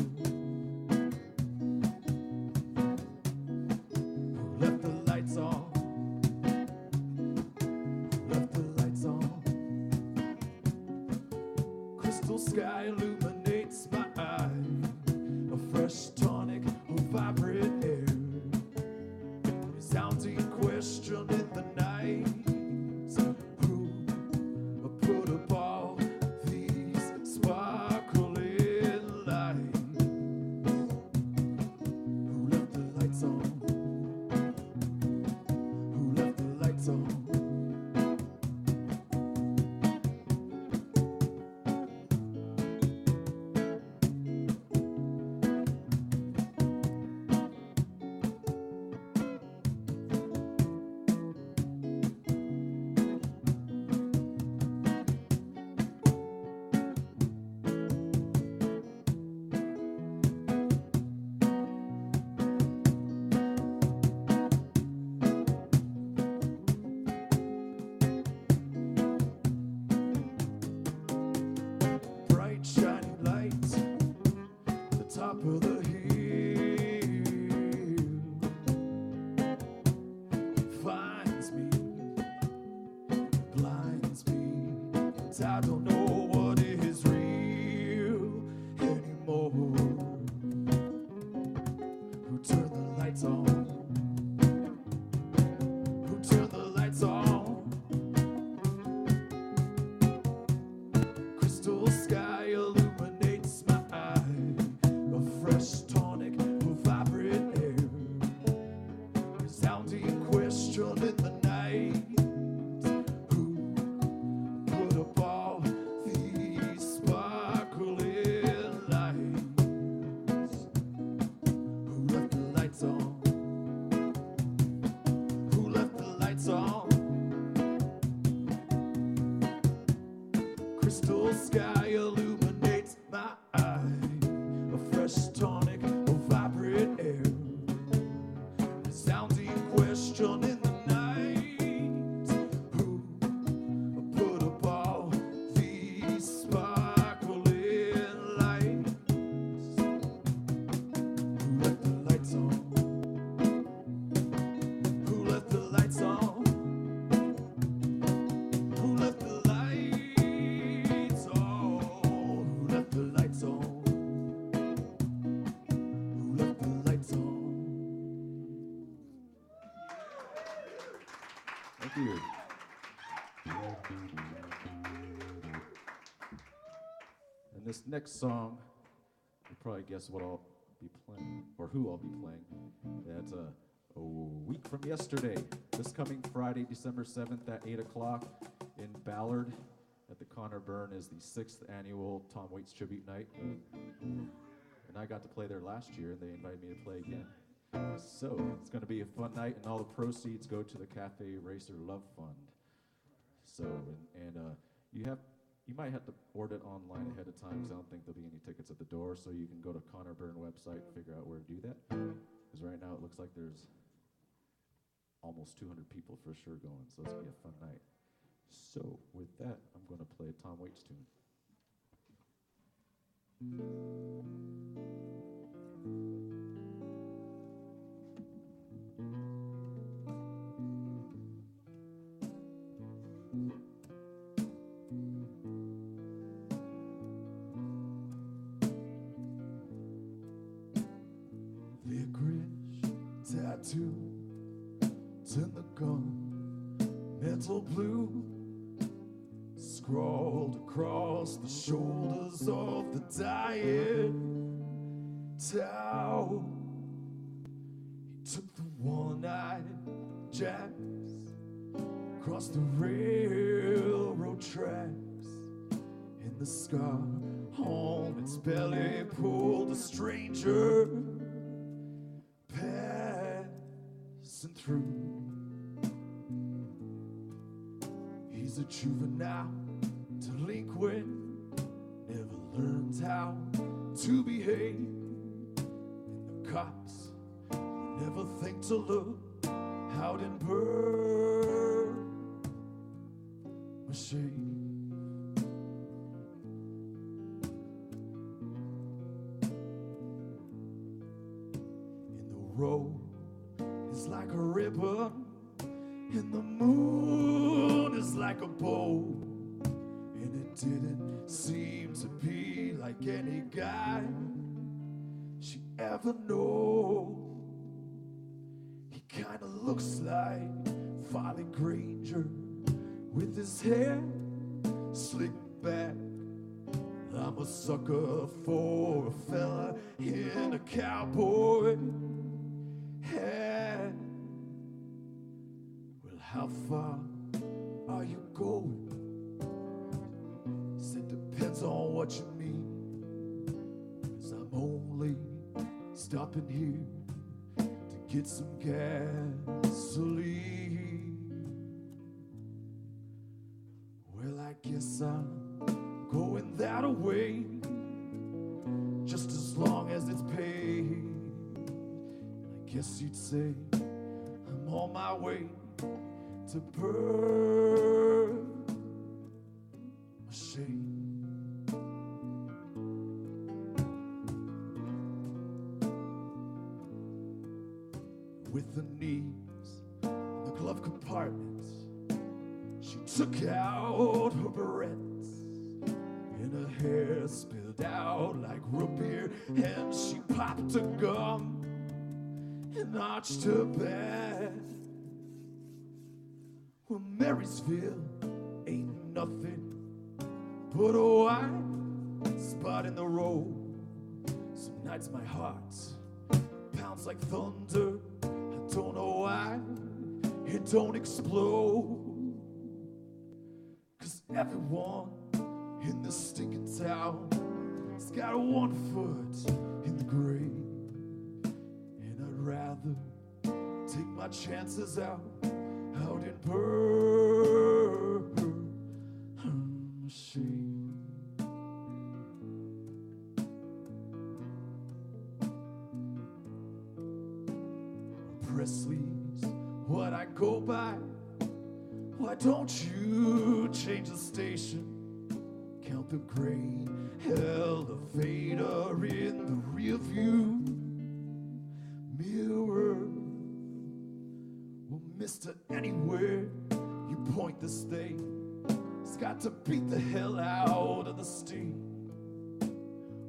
who left the lights on. Who left the lights on? Crystal sky illuminates my eye. A fresh tonic of vibrant air. Resounding question in the night. Who put up all these sparkling lights? Who left the lights on? Who left the lights on? Bright shining lights, the top of the hill finds me, blinds me, and I don't know what is real anymore. Who turned the lights on? Who turned the lights on? Crystal sky illuminates my eye. A fresh tonic of vibrant air. Resounding question in the night. Who put up all these sparkling lights? Who left the lights on? Who left the lights on? Crystal sky illuminates my eye. A fresh tonic of vibrant air. Resounding question in the night. Who put up all these sparkling lights? Who left the lights on? Who left the lights on? Who left the lights on? Who left the lights on? Who left the lights on? Thank you. And this next song, you'll probably guess what I'll be playing, or who I'll be playing. That's a week from yesterday. This coming Friday, December 7th at 8 o'clock in Ballard at the Connor Byrne is the 6th annual Tom Waits Tribute Night. I got to play there last year, and they invited me to play again. So it's going to be a fun night, and all the proceeds go to the Cafe Racer Love Fund. So, you might have to order it online ahead of time, because I don't think there'll be any tickets at the door. So you can go to Connor Byrne website and figure out where to do that. Because right now it looks like there's almost 200 people for sure going, so it's going to be a fun night. So with that, I'm going to play a Tom Waits tune. Licorice tattoo, turn the gun, metal blue, scrawled across the shoulders of the dying Tao. He took the one-eyed jacks across the railroad tracks, and the scar on its belly pulled a stranger passing through. He's a juvenile delinquent, never learned how to behave, and the cops never think to look out and burn my shade. And the road is like a ribbon, and the moon is like a bow, and it didn't seem to be like any guy she ever know. He kinda looks like Farley Granger with his hair slicked back. I'm a sucker for a fella in a cowboy hat. Well, how far are you going? Said depends on what you mean, 'cause I'm only stopping here to get some gasoline. Well, I guess I'm going that way, just as long as it's paid. And I guess you'd say I'm on my way to burn my shame. With the knees in the glove compartments, she took out her barrettes, and her hair spilled out like root beer, and she popped a gum and arched her back. Well, Marysville ain't nothing but a white spot in the road. Some nights my heart pounds like thunder. I don't know why it don't explode, 'cause everyone in this stinking town has got one foot in the grave, and I'd rather take my chances out in burn shame. Presley's what I go by. Why don't you change the station? Count the grain elevator in the rear view mirror. Well, mister, anywhere you point this thing, it's got to beat the hell out of the steam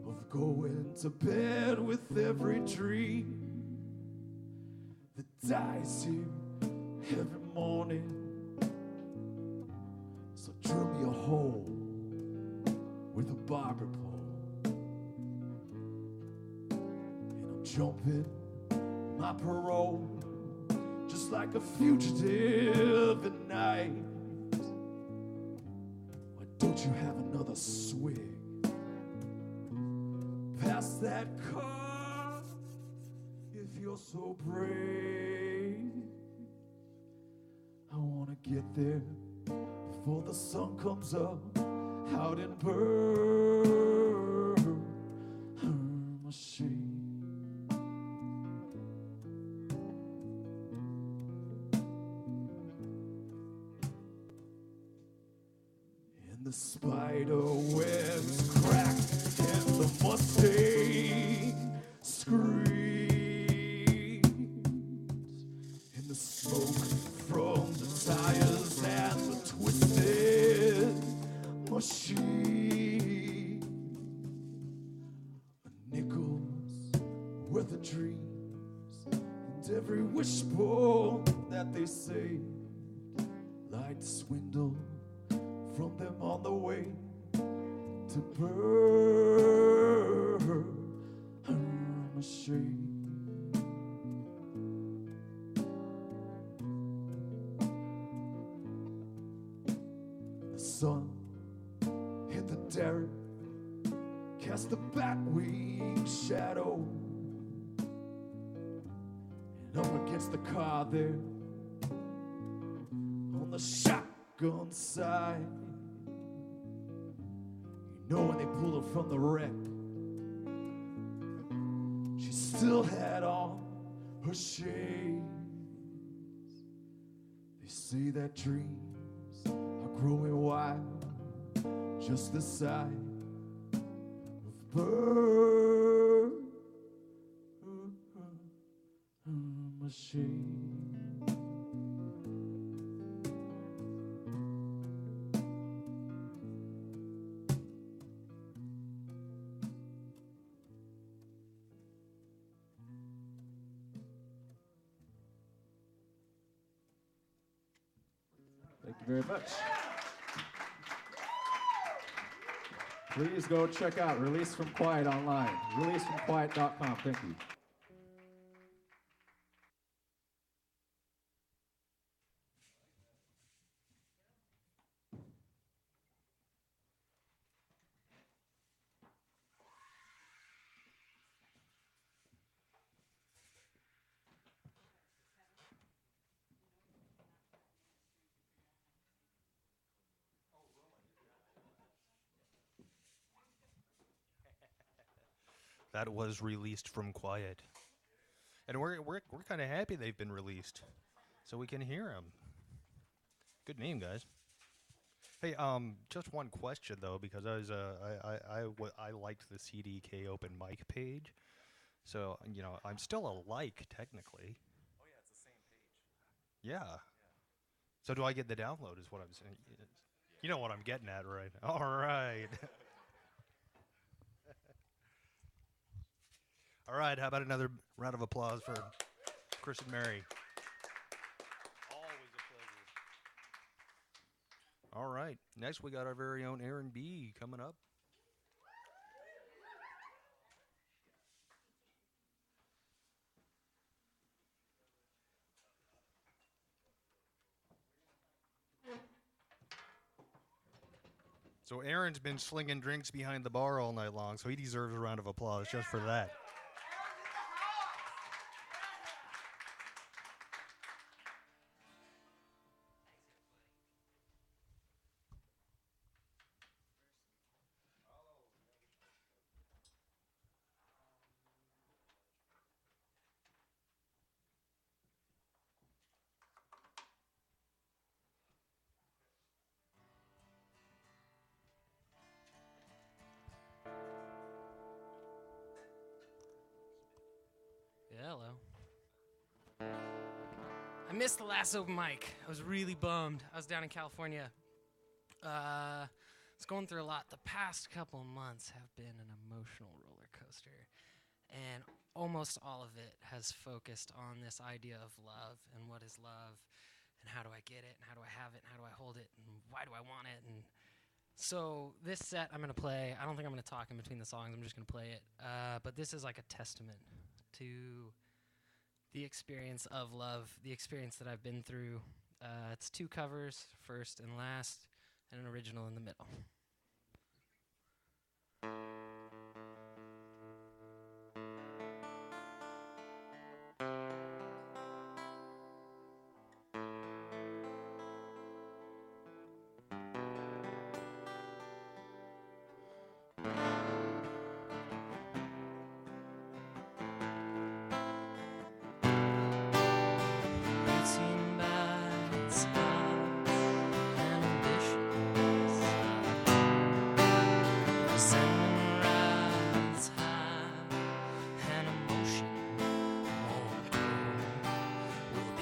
of going to bed with every dream that dies here every morning. So drill me a hole with a barber pole, and I'm jumping my parole just like a fugitive at night. Why don't you have another swig? past that car if you're so brave. I wanna get there before the sun comes up out and burn my shade. And the spider webs crack and the Mustang screams. And the smoke from the tires and the twisted machine. A nickel's worth of dreams and every wishbone that they say light swindle from them on the way to burn a shade. The sun hit the derrick, cast the batwing shadow, and up against the car there on the shotgun side. You know when they pulled her from the wreck, she still had on her shades. They say that dreams are growing wild, just the sight of bird my shade. Thank you very much. Please go check out Release from Quiet online. ReleaseFromQuiet.com. Thank you. That was Released from Quiet. And we're kind of happy they've been released, so we can hear them. Good name, guys. Hey, just one question though, because I was I liked the CDK open mic page, so you know I'm still a like technically. Oh yeah, it's the same page. Yeah. So do I get the download? Is what I'm saying. You know what I'm getting at, right? All right. All right. How about another round of applause for Chris and Mary? Always a pleasure. All right. Next, we got our very own Aaron B. coming up. So Aaron's been slinging drinks behind the bar all night long, so he deserves a round of applause just for that. Yeah, hello. I missed the last open mic. I was really bummed. I was down in California. I was going through a lot. The past couple of months have been an emotional roller coaster. And almost all of it has focused on this idea of love and what is love and how do I get it and how do I have it and how do I hold it and why do I want it. And so this set I'm going to play, I don't think I'm going to talk in between the songs. I'm just going to play it. But this is like a testament to the experience of love, the experience that I've been through. It's two covers, first and last, and an original in the middle.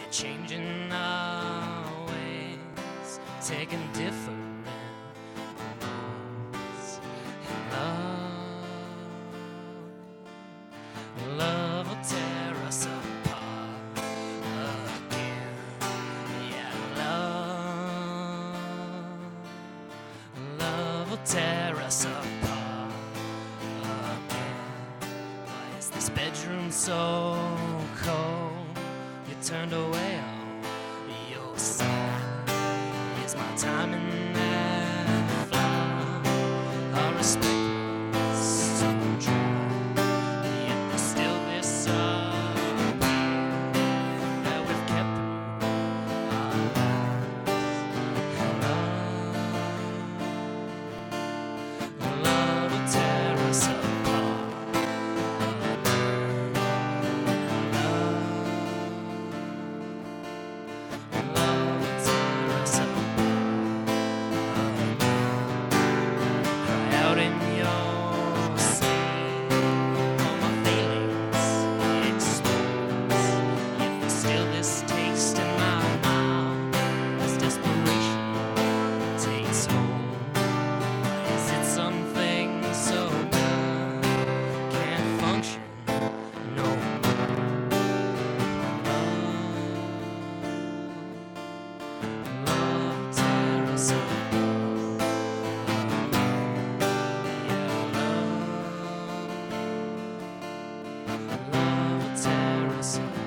We're changing our ways, taking different roads. And love will tear us apart again. Yeah, love will tear us apart again. Why is this bedroom so cold? You turned away on your side. Is my timing that fly? Our respect was so dry. Yet there's still this appeal that we've kept through our lives. Love will tear us apart. Love will tear us apart. Cry out in your sleep. All my feelings exposed. Yet there's still this taste in my mouth as desperation takes hold. Is it something so good can't function no more? Love tear us apart. Love will tear us apart.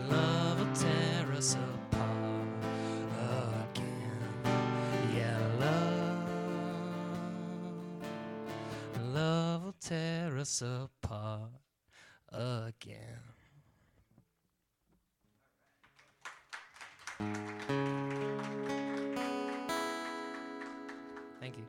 Love will tear us apart again. Yeah, love will tear us apart again. Thank you.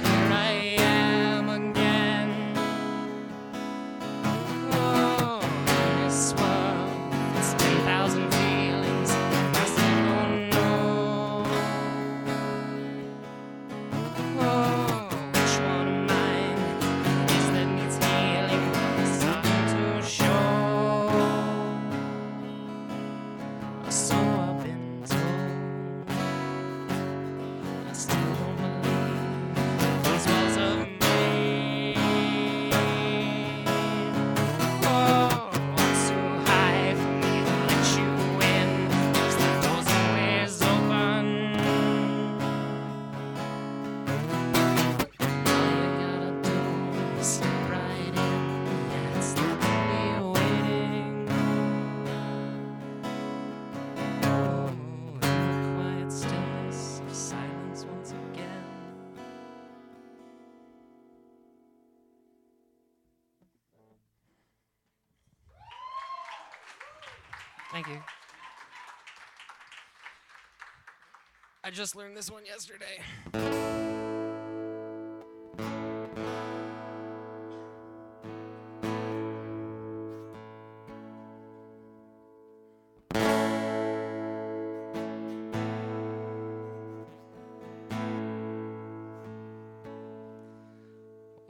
Here I am again. Oh, in this world, it's 10,000 feelings. I still don't know. Oh, which one of mine is that needs healing? It's hard to show. So I've been told. I still don't believe these walls of me. Oh, it's too high for me to let you in. 'Cause the door's always open. All you gotta do is step right in. Yeah, it's not really waiting. Oh, in the quiet stillness of silence once again. Thank you. I just learned this one yesterday.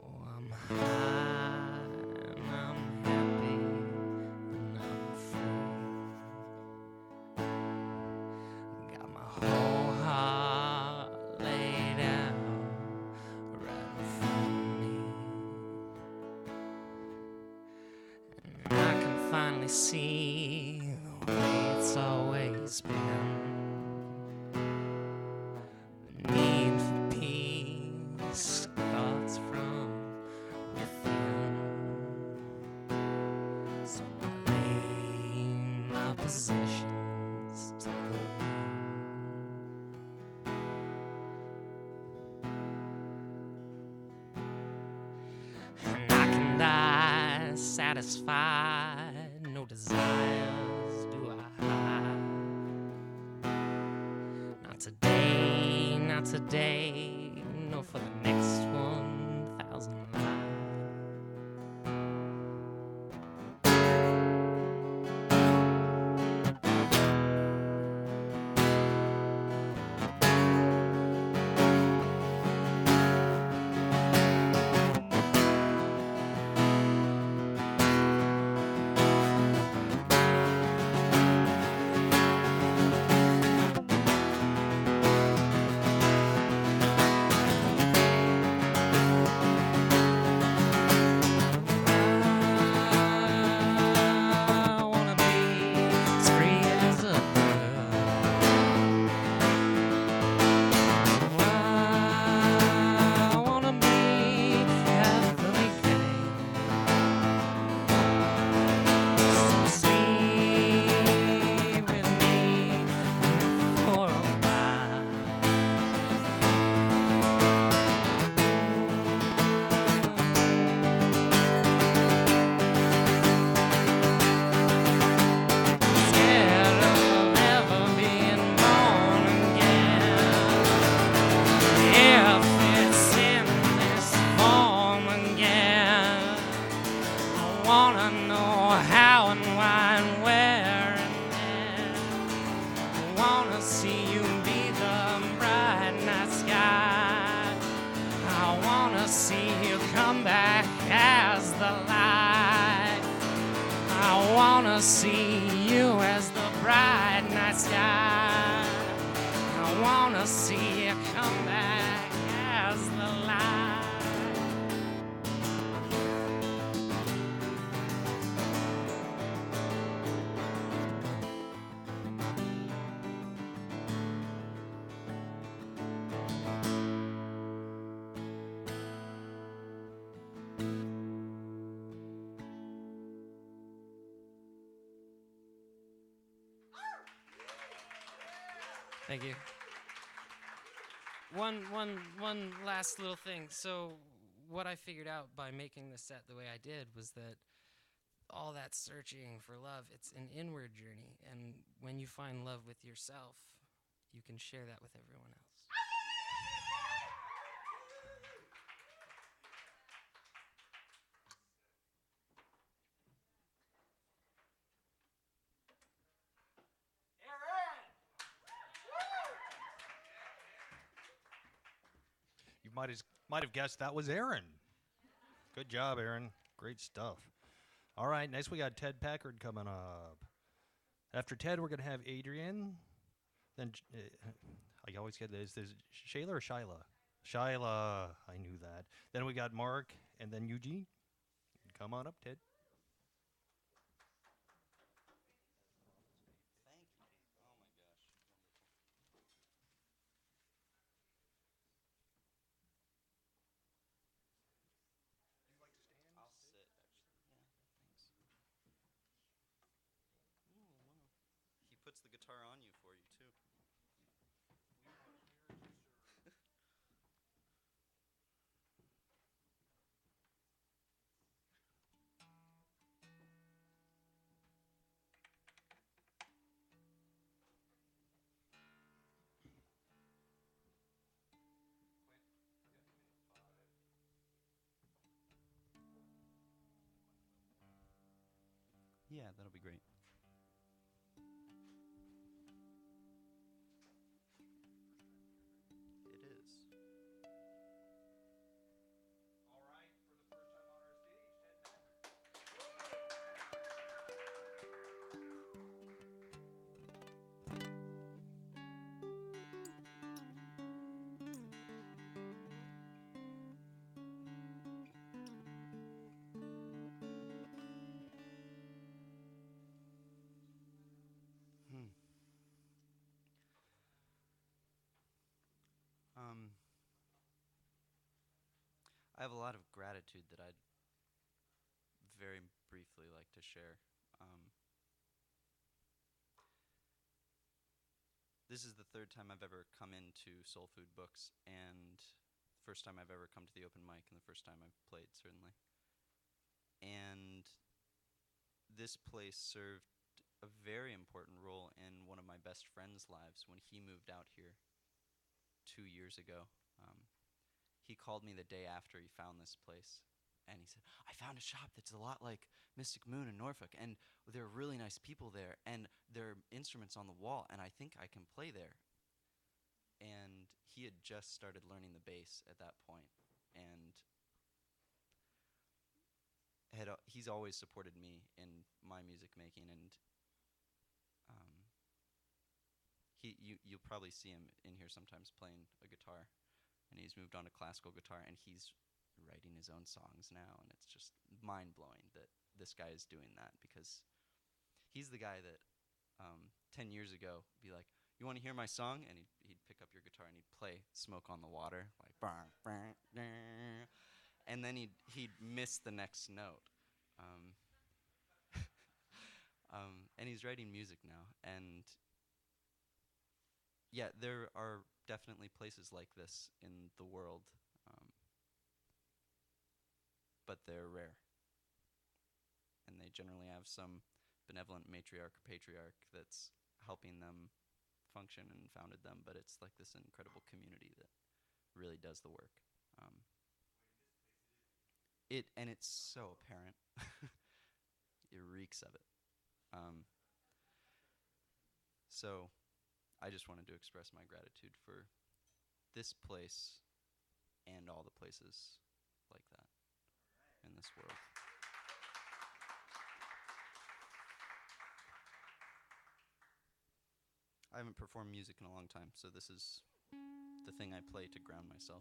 Oh, I'm high finally see the way it's always been. The need for peace, thoughts from within. So I lay my possessions to the and I can die satisfied, no desires do I hide. Not today, not today, no for the next 1,000 lives. I wanna be as free as a bird. I wanna be heavily paid. So sleep with me for a while. Scared of ever being born again. If it's in this form again, I wanna know how and why and where and when. I wanna see you be the bright night sky. I wanna see you come back as the light. I wanna see you as the bright night sky. I wanna see you come back as the light. Thank you. One last little thing. So what I figured out by making the set the way I did was that all that searching for love, it's an inward journey, and when you find love with yourself, you can share that with everyone else. You might have guessed that was Aaron. Good job, Aaron. Great stuff. All right, next we got Ted Packard coming up. After Ted, we're gonna have Adrian. Then I always get this. There's Shayla or Shyla? Shyla. I knew that. Then we got Mark, and then Eugene. Come on up, Ted. He puts the guitar on you for you too. Yeah, that'll be great. It is. All right, for the first time on our stage, Ted Packard. I have a lot of gratitude that I'd very briefly like to share. This is the third time I've ever come into Soul Food Books, and the first time I've ever come to the open mic, and the first time I've played, certainly. And this place served a very important role in one of my best friend's lives when he moved out here 2 years ago. He called me the day after he found this place, and he said, I found a shop that's a lot like Mystic Moon in Norfolk, and there are really nice people there, and there are instruments on the wall, and I think I can play there. And he had just started learning the bass at that point, and he's always supported me in my music making, and you'll probably see him in here sometimes playing a guitar, and he's moved on to classical guitar, and he's writing his own songs now, and it's just mind-blowing that this guy is doing that, because he's the guy that 10 years ago be like, you want to hear my song? And he'd pick up your guitar and he'd play Smoke on the Water, like, bah, bah, nah. And then he'd miss the next note. And he's writing music now, and yeah, there are definitely places like this in the world, but they're rare. And they generally have some benevolent matriarch or patriarch that's helping them function and founded them, but it's like this incredible community that really does the work. It's so apparent. It reeks of it. So I just wanted to express my gratitude for this place and all the places like that in this world. I haven't performed music in a long time, so this is the thing I play to ground myself.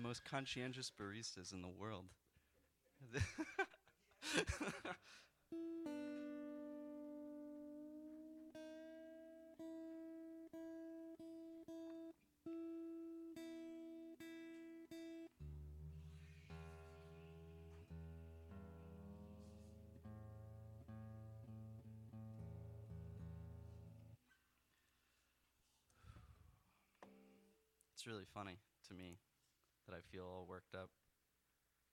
most conscientious baristas in the world. It's really funny to me that I feel all worked up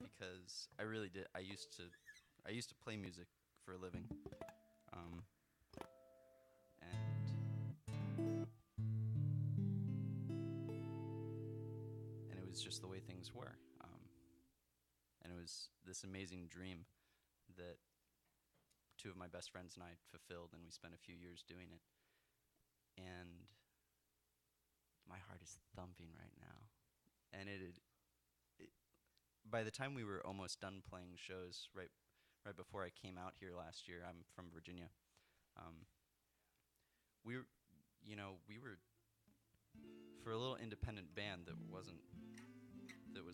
because I really did. I used to play music for a living, and it was just the way things were, and it was this amazing dream that two of my best friends and I fulfilled, and we spent a few years doing it, and my heart is thumping right now, and by the time we were almost done playing shows, right before I came out here last year, I'm from Virginia. We were for a little independent band that was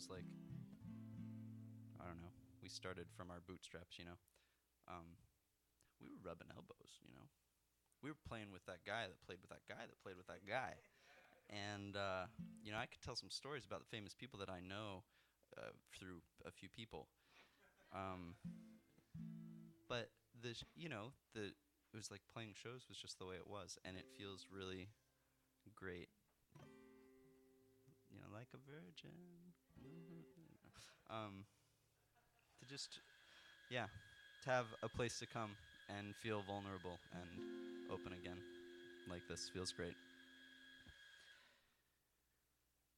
like, I don't know. We started from our bootstraps, we were rubbing elbows, We were playing with that guy that played with that guy that played with that guy. And, I could tell some stories about the famous people that I know through a few people. But, it was like playing shows was just the way it was. And it feels really great. Like a virgin. To just, to have a place to come and feel vulnerable and open again like this feels great.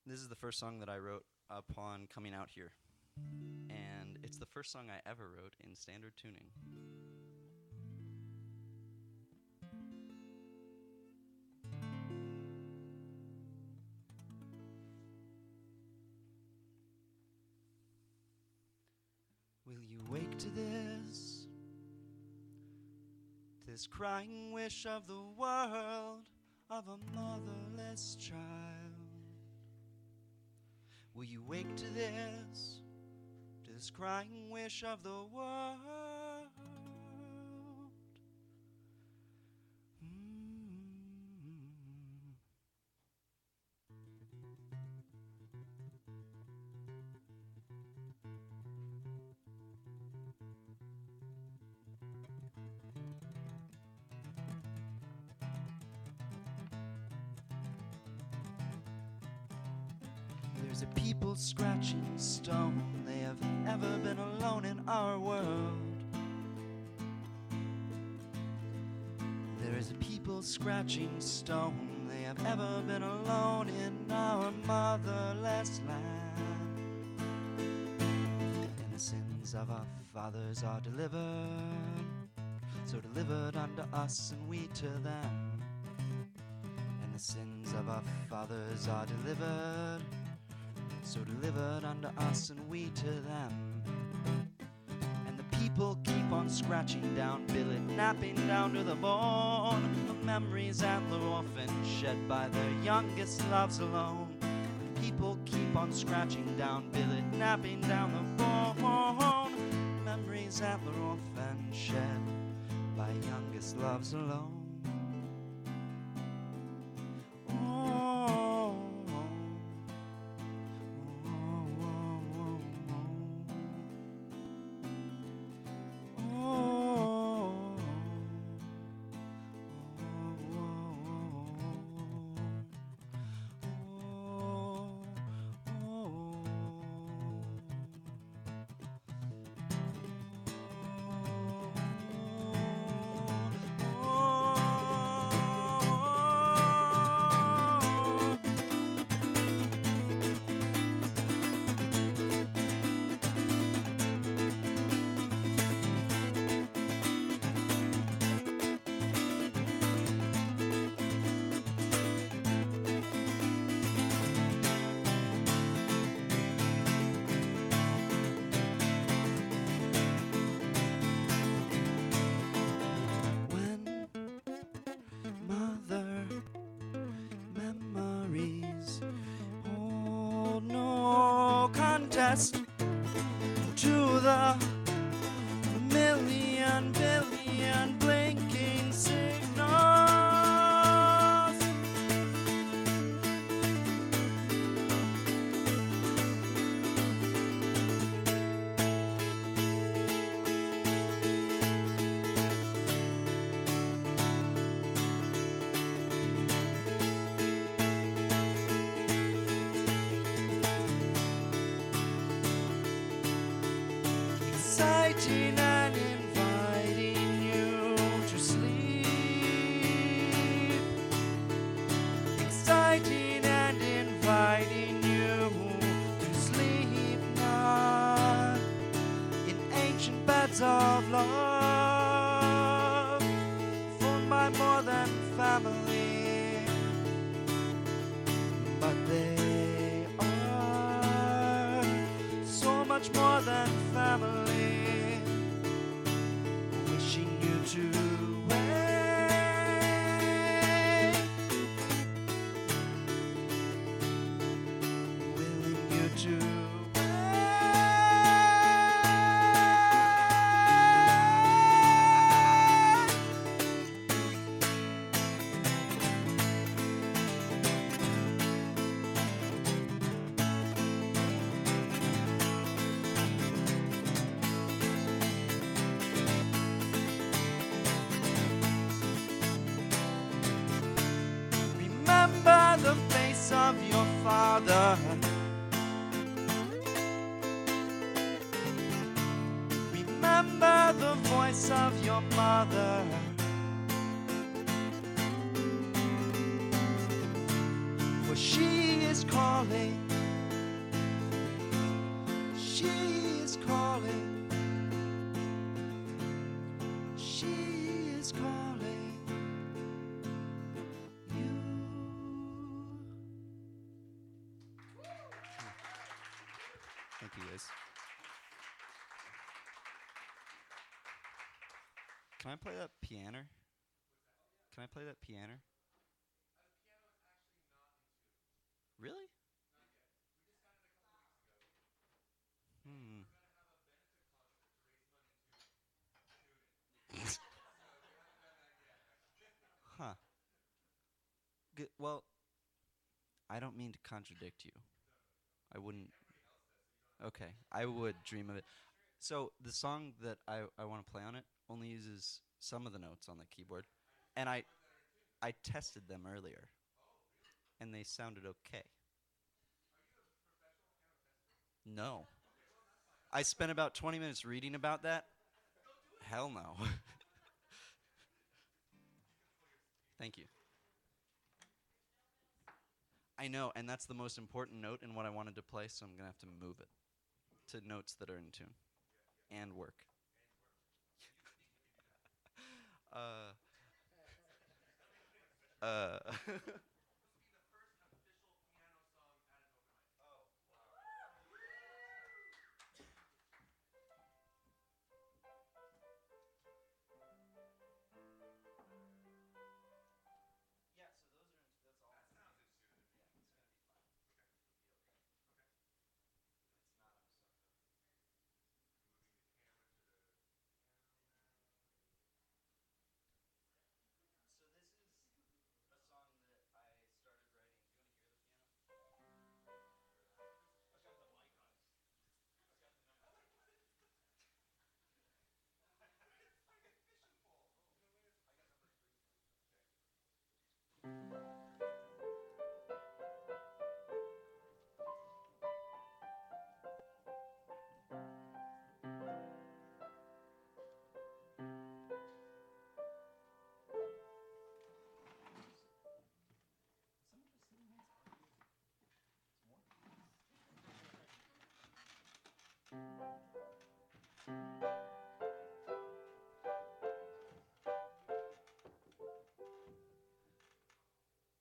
This is the first song that I wrote upon coming out here, and it's the first song I ever wrote in standard tuning. Will you wake to this crying wish of the world of a motherless child? Will you wake to this crying wish of the world? There's a people scratching stone. They have ever been alone in our world. There is a people scratching stone. They have ever been alone in our motherless land. And the sins of our fathers are delivered, so delivered unto us and we to them. And the sins of our fathers are delivered, so delivered unto us and we to them. And the people keep on scratching down, billet napping down to the bone, the memories and the orphan shed by their youngest loves alone. And people keep on scratching down, billet napping down the bone, memories and the orphan shed by youngest loves alone. yes to the million billion blinking signals. Exciting and inviting you to sleep. Exciting and inviting you to sleep not in ancient beds of love, formed by more than family, but they are so much more than family. Wishing you to wait, willing you to remember the face of your father. Remember the voice of your mother. For she is calling. She is calling. She is calling you. Thank you, guys. Can I play that piano? Can I play that piano? Really? Hmm. Huh. Good. Well, I don't mean to contradict you. I wouldn't. Okay, I would dream of it. So the song that I want to play on it only uses some of the notes on the keyboard, and I tested them earlier, and they sounded okay. No, I spent about 20 minutes reading about that. Hell no. Thank you. I know, and that's the most important note in what I wanted to play, so I'm gonna have to move it to notes that are in tune and work. uh. Uh.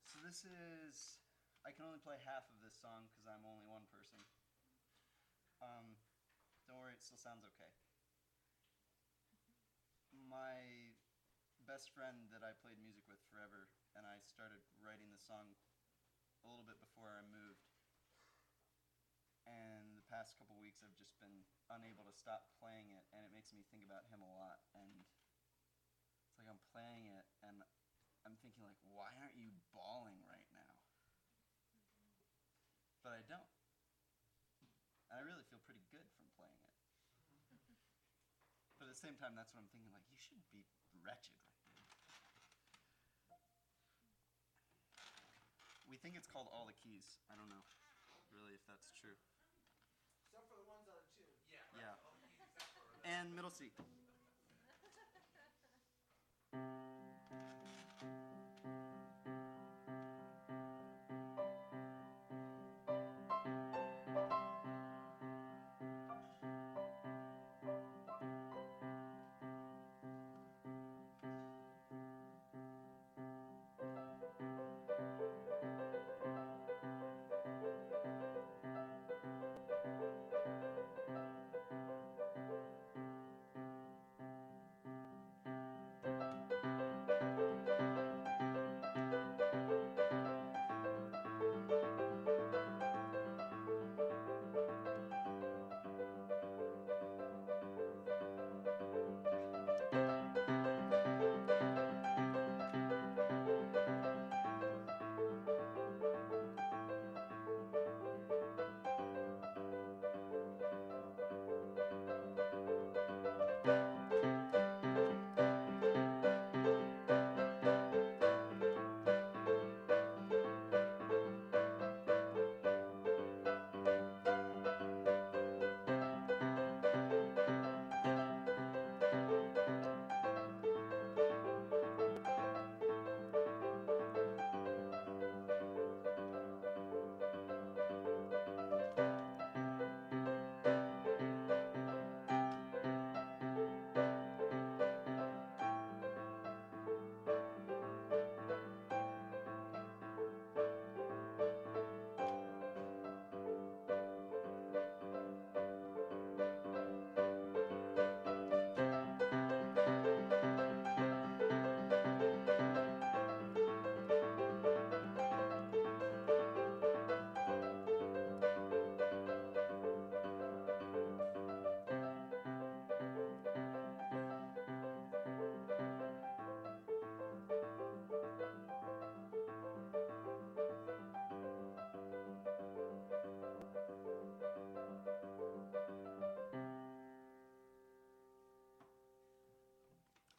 So this is. I can only play half of this song because I'm only one person. Don't worry, it still sounds okay. My best friend that I played music with forever, and I started writing the song a little bit before I moved. And the past past couple weeks I've just been unable to stop playing it, and it makes me think about him a lot. And it's like I'm playing it, and I'm thinking like, why aren't you bawling right now? But I don't. And I really feel pretty good from playing it. But at the same time, that's what I'm thinking, like, you should be wretched right now. We think it's called All the Keys. I don't know really if that's true. Except for the ones on tune. Yeah. And middle C.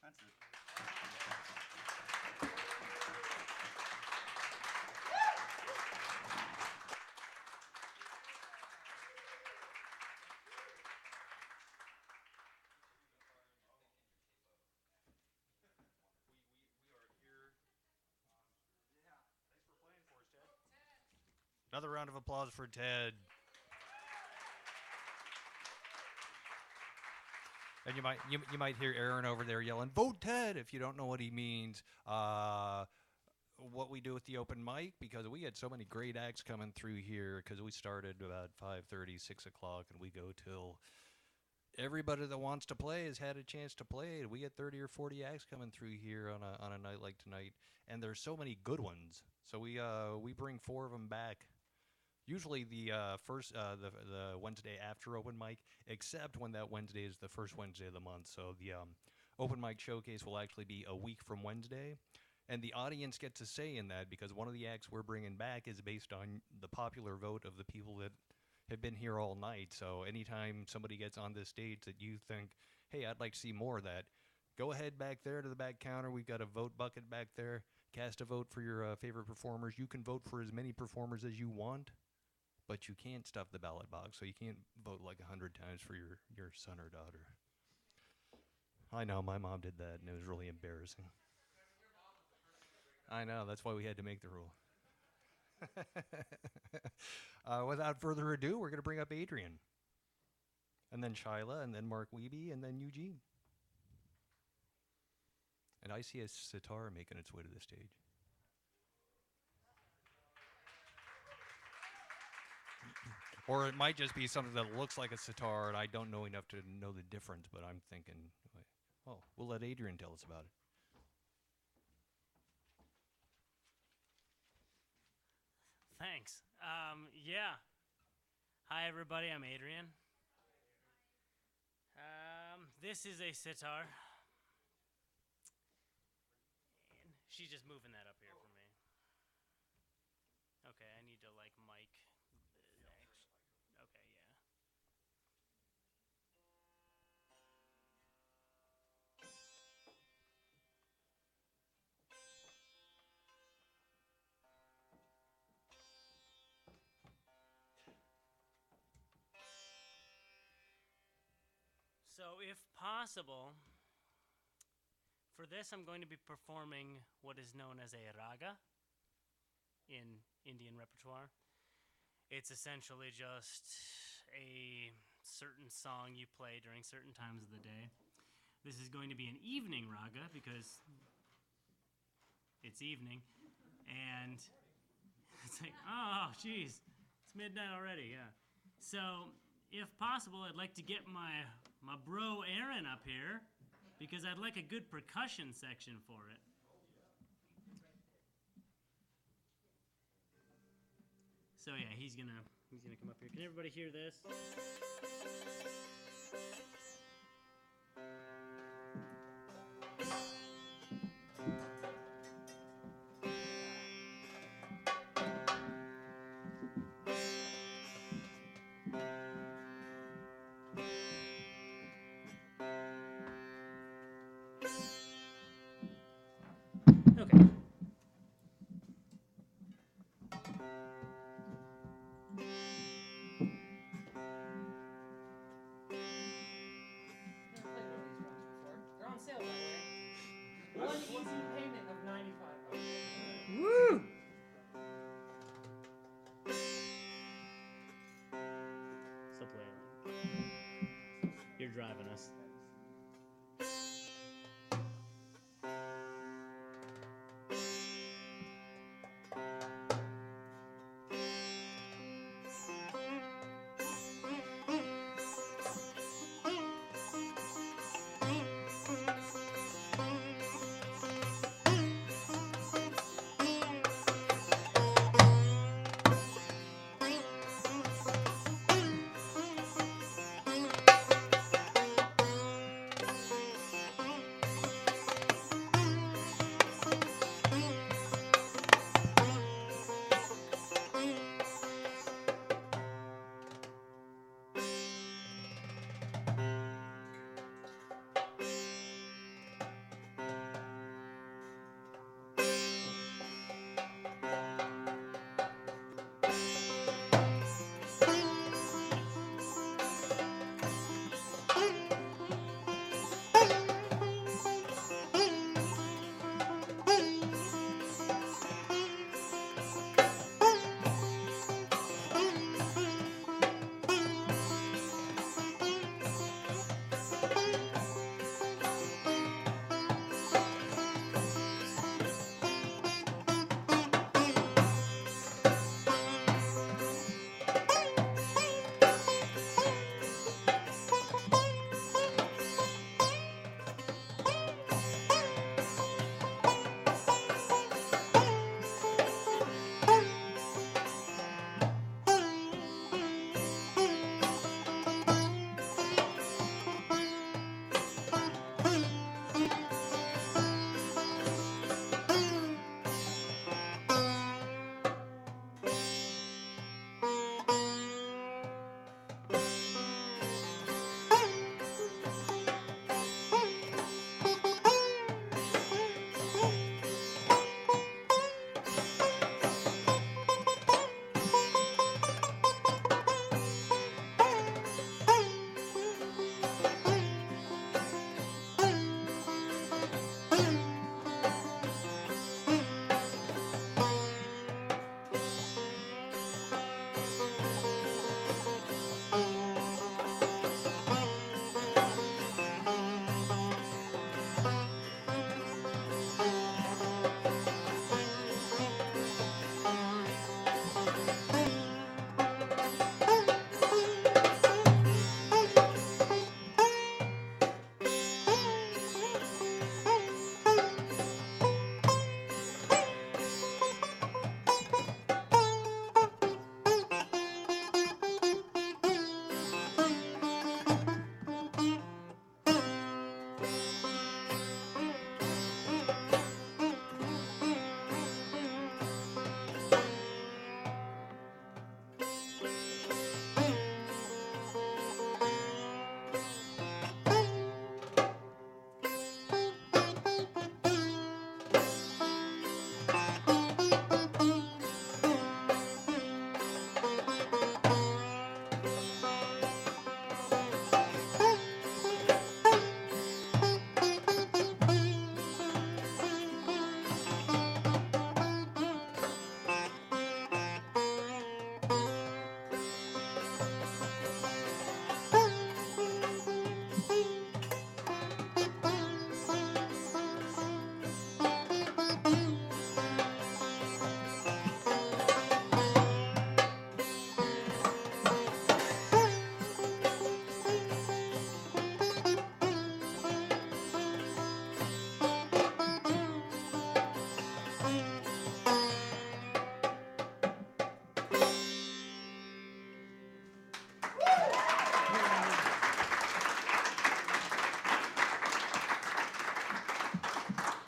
That's it. Another round of applause for Ted. And you might hear Aaron over there yelling, "Vote Ted!" if you don't know what he means. What we do with the open mic, because we had so many great acts coming through here, because we started about 5:30, 6 o'clock, and we go till everybody that wants to play has had a chance to play. We get 30 or 40 acts coming through here on a night like tonight, and there's so many good ones. So we bring 4 of them back. Usually the the Wednesday after open mic, except when that Wednesday is the first Wednesday of the month. So the open mic showcase will actually be a week from Wednesday, and the audience gets to say in that, because one of the acts we're bringing back is based on the popular vote of the people that have been here all night. So anytime somebody gets on this stage that you think, hey, I'd like to see more of that, go ahead back there to the back counter. We've got a vote bucket back there. Cast a vote for your favorite performers. You can vote for as many performers as you want, but you can't stuff the ballot box, so you can't vote like 100 times for your son or daughter. I know, my mom did that, and it was really embarrassing. I know, that's why we had to make the rule. Without further ado, we're going to bring up Adrian. And then Shyla, and then Mark Wiebe, and then Eugene. And I see a sitar making its way to the stage. Or it might just be something that looks like a sitar, and I don't know enough to know the difference, but I'm thinking, well, we'll let Adrian tell us about it. Thanks. Yeah. Hi, everybody. I'm Adrian. This is a sitar. And she's just moving that up here for me. Okay, I need to like mic. Okay, yeah. So, if possible, for this I'm going to be performing what is known as a raga in Indian repertoire. It's essentially just a certain song you play during certain times of the day. This is going to be an evening raga because it's evening, and it's like, oh, geez, it's midnight already, yeah. So, if possible, I'd like to get my bro Aaron up here because I'd like a good percussion section for it. So yeah, he's gonna come up here. Can everybody hear this? Okay. Never played one of these drums before. They're on sale, by the way. One easy payment of $95. Woo! So play it. You're driving us.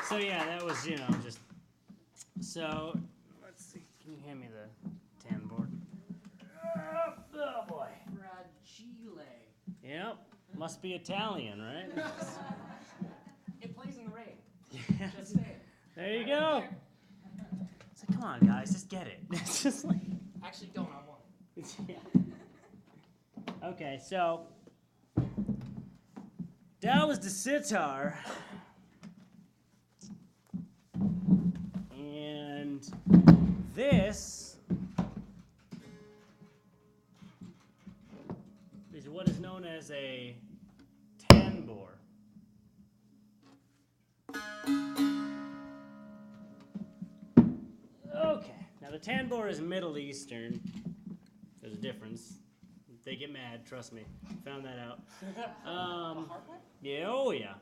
So yeah, that was just. So let's see. Can you hand me the tan board? Oh boy. Fragile. Yep. Must be Italian, right? It plays in the rain. Yeah. Just saying. There you go. It's like, come on, guys, just get it. It's just like. Actually, don't. I want it. Yeah. Okay, so that was the sitar, and this is what is known as a tambor. Okay, now the tambor is Middle Eastern. There's a difference. They get mad, trust me. Found that out. Yeah, oh yeah.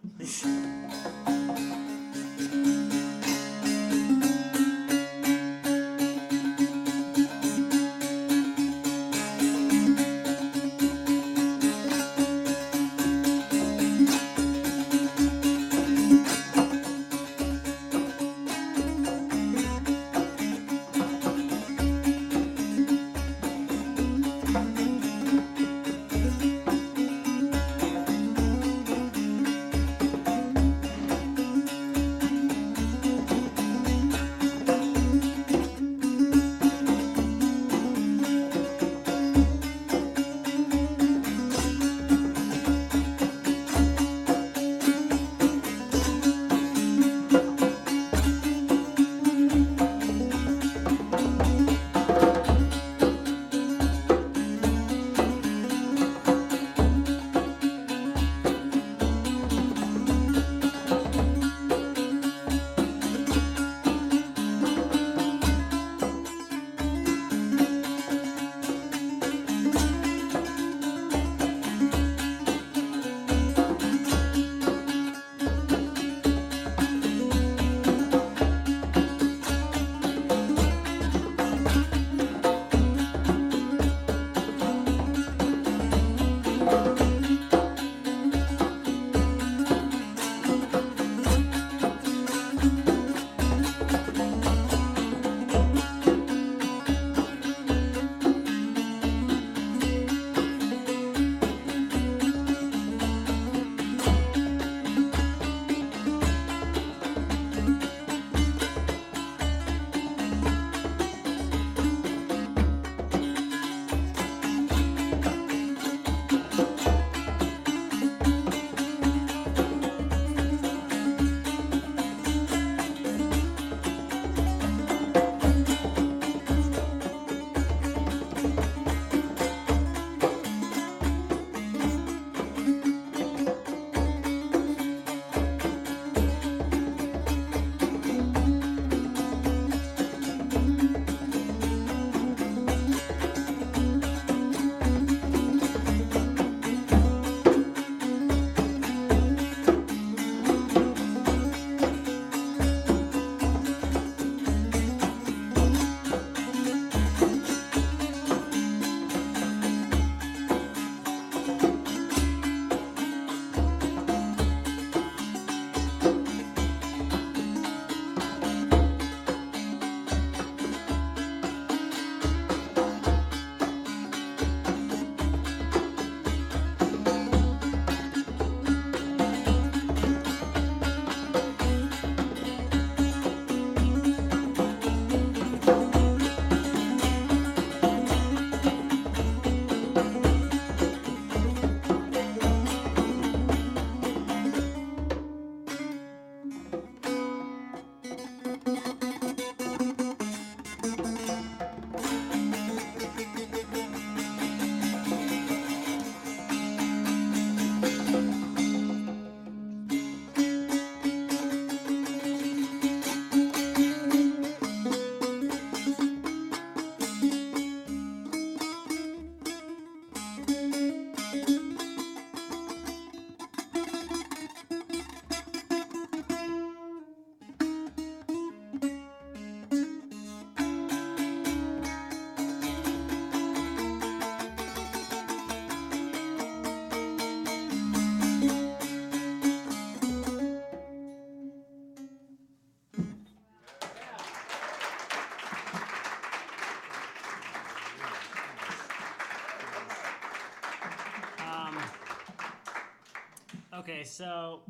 Okay, so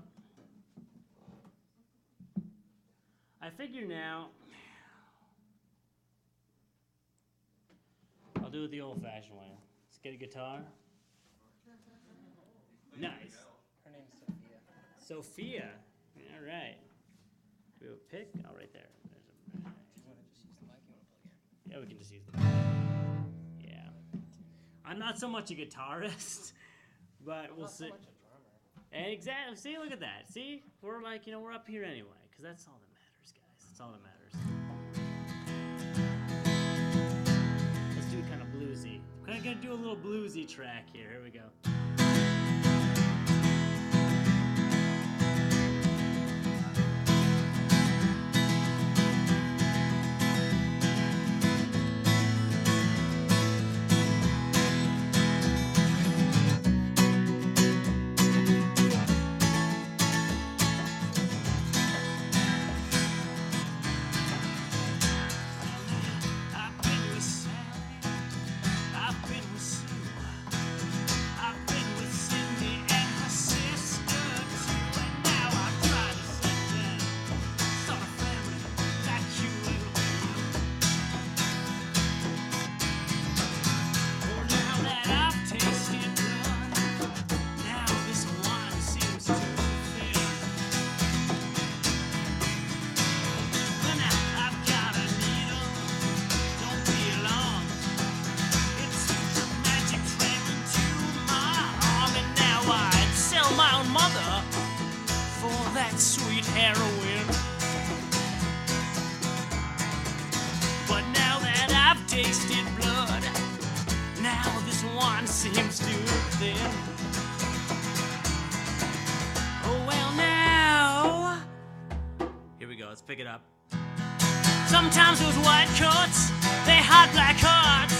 I figure now I'll do it the old-fashioned way. Let's get a guitar. Nice. Her name's Sophia. Sophia. All right. We have a pick. Oh, right there. There's a. Do you want to just use the mic? You want to plug in? Yeah, we can just use the. Yeah. I'm not so much a guitarist, but we'll Not so see. much a drummer. Exactly. See, look at that. See, we're like, we're up here anyway, because that's all that matters, guys. That's all that matters. Let's do it kind of bluesy. I'm gonna do a little bluesy track here. Here we go. I've been with Sally, I've been with Sue, I've been with Cindy and her sister too, and now I've tried to sit down, start a family like you will do. Oh, now that I've tasted blood, now this wine seems to fit. But now I've got a needle. Don't be alarmed. It's a magic thread into my arm, and now I'd sell my own mother for that sweet heroin. But now that I've tasted blood, now this wine seems too thin. Oh well, now here we go. Let's pick it up. Sometimes those white coats, they hide black hearts.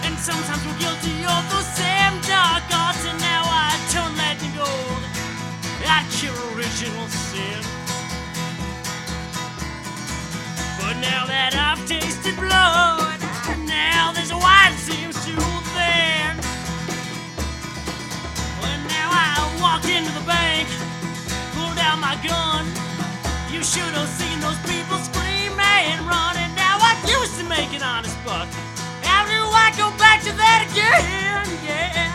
And sometimes we're guilty of those same dark arts. And now I turn lead to gold, I cure original sin. But now that I've tasted blood, now this wine seems too thin. Well, now I walked into the bank, pulled out my gun. You should have seen those people scream and run, and now I used to make an honest buck. How do I go back to that again? Yeah.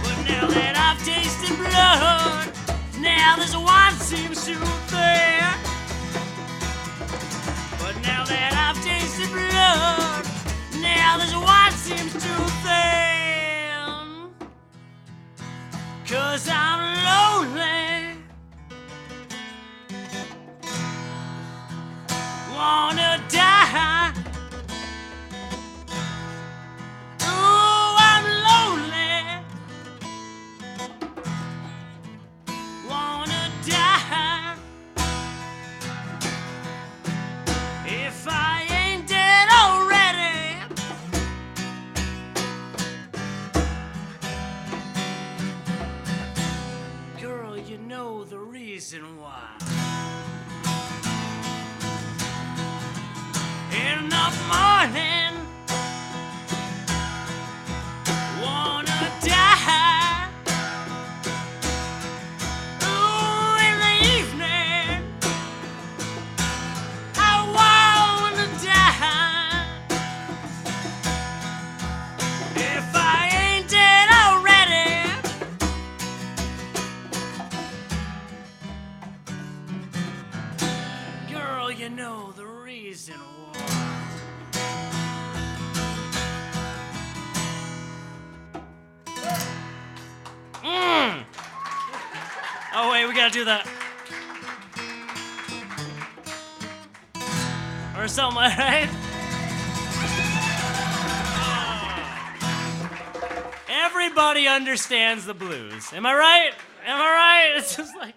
But now that I've tasted blood, now this wine seems too thin. But now that I've tasted blood, now this wine seems too thin. 'Cause I'm lonely. Wanna die. Ooh, I'm lonely. Wanna die. If I ain't dead already. Girl, you know the reason why. In the morning, wanna die. Ooh, in the evening, I wanna die. If I ain't dead already. Girl, you know the reason why. Oh wait, we gotta do that. Or something, right? Everybody understands the blues. Am I right? Am I right? It's just like.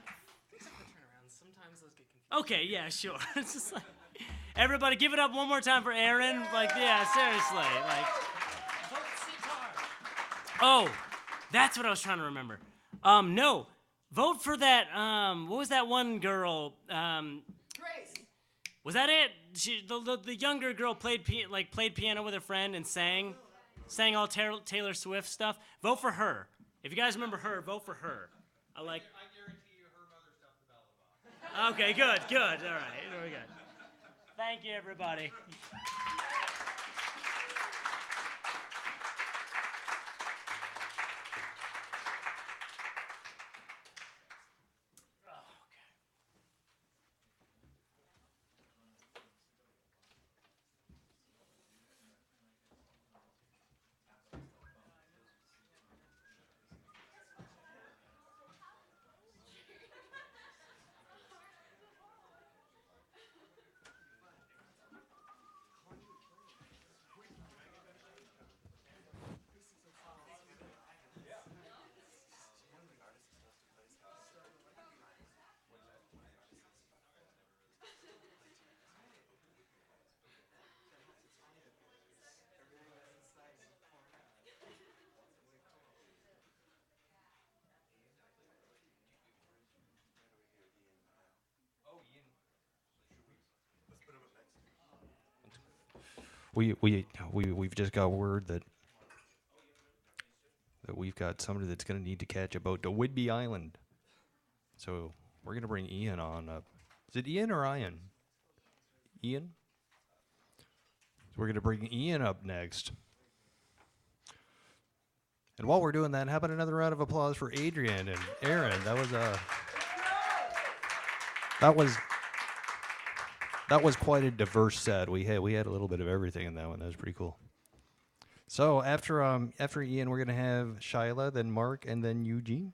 Sometimes those get confused. Okay, yeah, sure. It's just like. Everybody, give it up one more time for Aaron. Like, yeah, seriously. Like. Oh, that's what I was trying to remember. No. Vote for that, what was that one girl? Grace! Was that it? The younger girl played piano with her friend and sang all Taylor Swift stuff. Vote for her. If you guys remember her, vote for her. I guarantee you her mother stuffed the bell. Okay, good. All right, very good. Thank you, everybody. We've just got word that we've got somebody that's going to need to catch a boat to Whidbey Island. So we're going to bring Ian on up. Is it Ian or Ian? Ian? So we're going to bring Ian up next. And while we're doing that, how about another round of applause for Adrian and Aaron? That was quite a diverse set. We had a little bit of everything in that one. That was pretty cool. So after Ian, we're gonna have Shyla, then Mark, and then Eugene.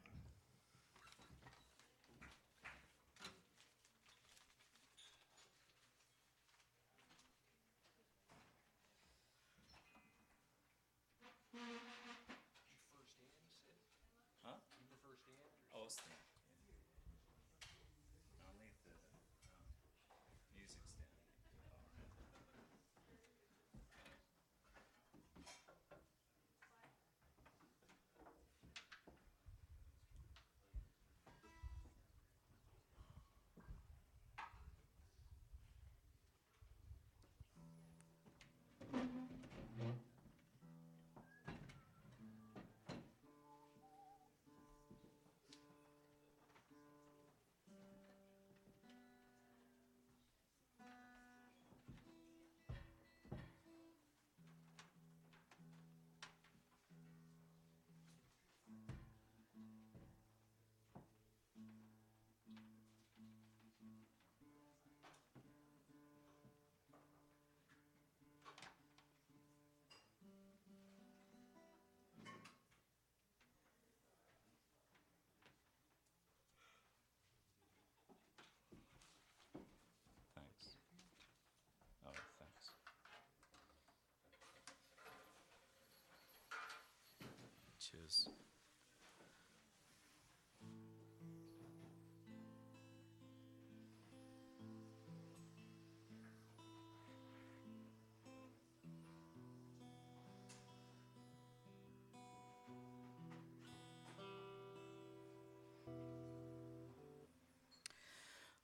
Cheers.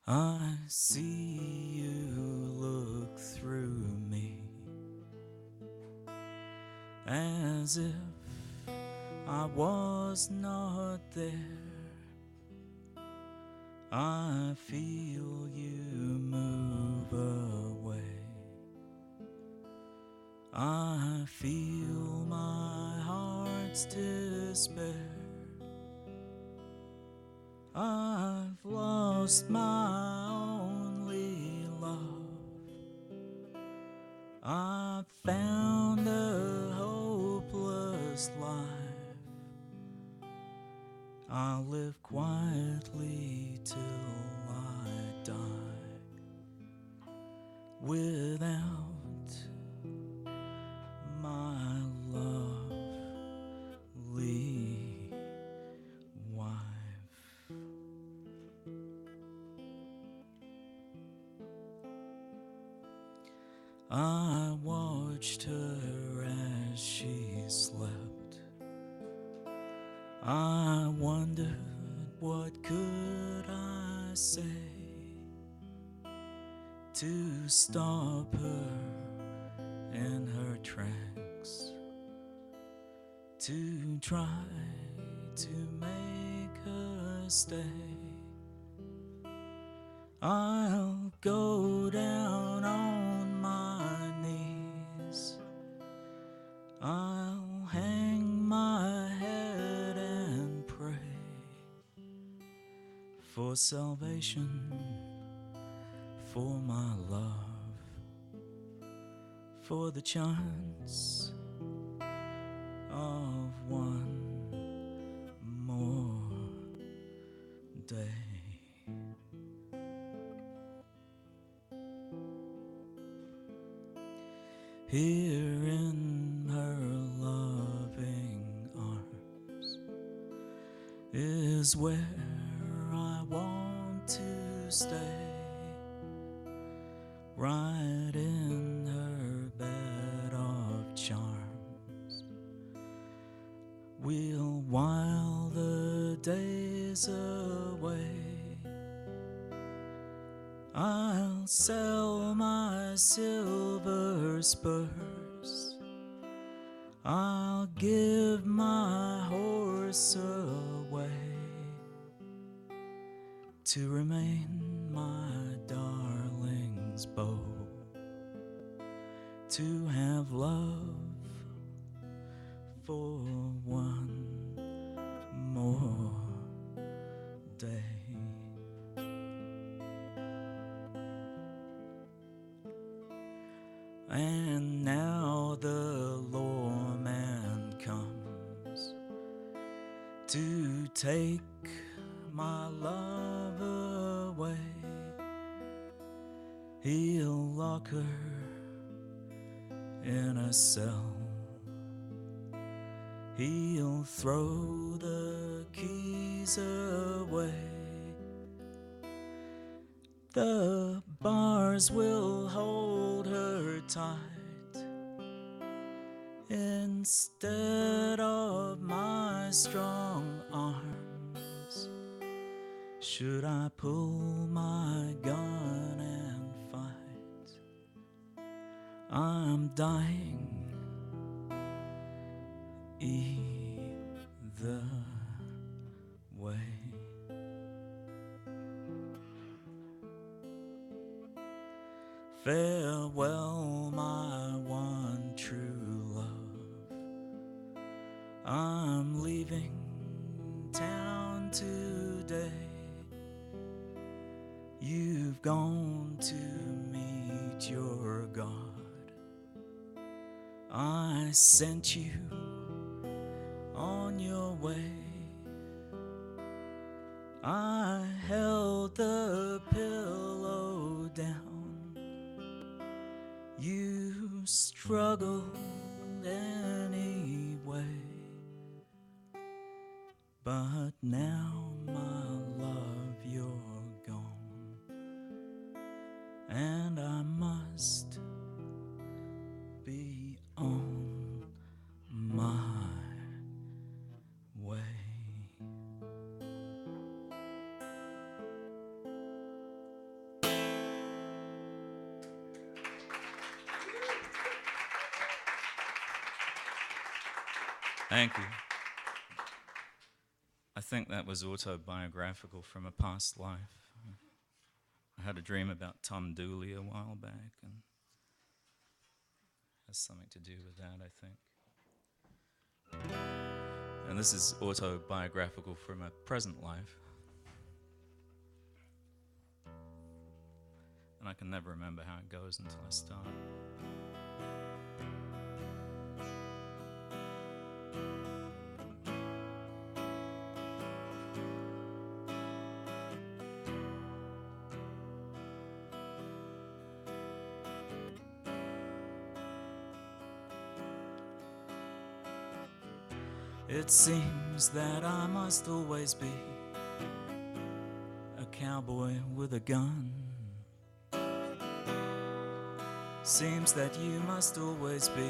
I see you look through me as if I was not there. I feel you move away. I feel my heart's despair. I've lost my only love. I've found a hopeless life. I'll live quietly till I die without my lovely wife. I watched her as she slept. I wondered what could I say to stop her in her tracks, to try to make her stay. I'll go down on my knees. I'll hang my head and pray for salvation, for my love, for the chance of one more day. Here in her loving arms is where I want to stay, right in her bed of charms. We'll while the days away. I'll sell my silver spurs, I'll give my horse away to remain my darling's beau, to have love for one more day. And now the lawman comes to take my love away. He'll lock her in a cell. He'll throw the keys away. The bars will hold her tight instead of my strong arms. Should I pull my gun and fight? I'm dying either way. Farewell, my one true love. I'm leaving town today. You've gone to meet your God. I sent you on your way. I held the pillow down. You struggled anyway, but now, my love, you're gone, and I must be on my way. Thank you. I think that was autobiographical from a past life. I had a dream about Tom Dooley a while back, and it has something to do with that, I think. And this is autobiographical from a present life. And I can never remember how it goes until I start. It seems that I must always be a cowboy with a gun. Seems that you must always be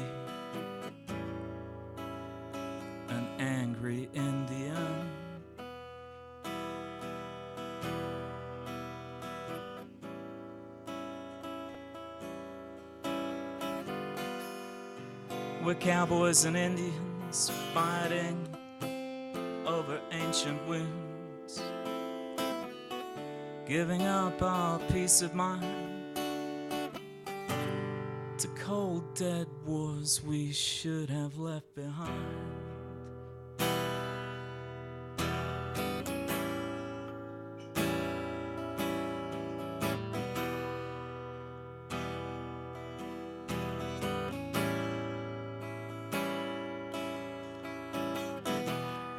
an angry Indian. We're cowboys and Indians fighting over ancient wounds, giving up our peace of mind to cold dead wars we should have left behind.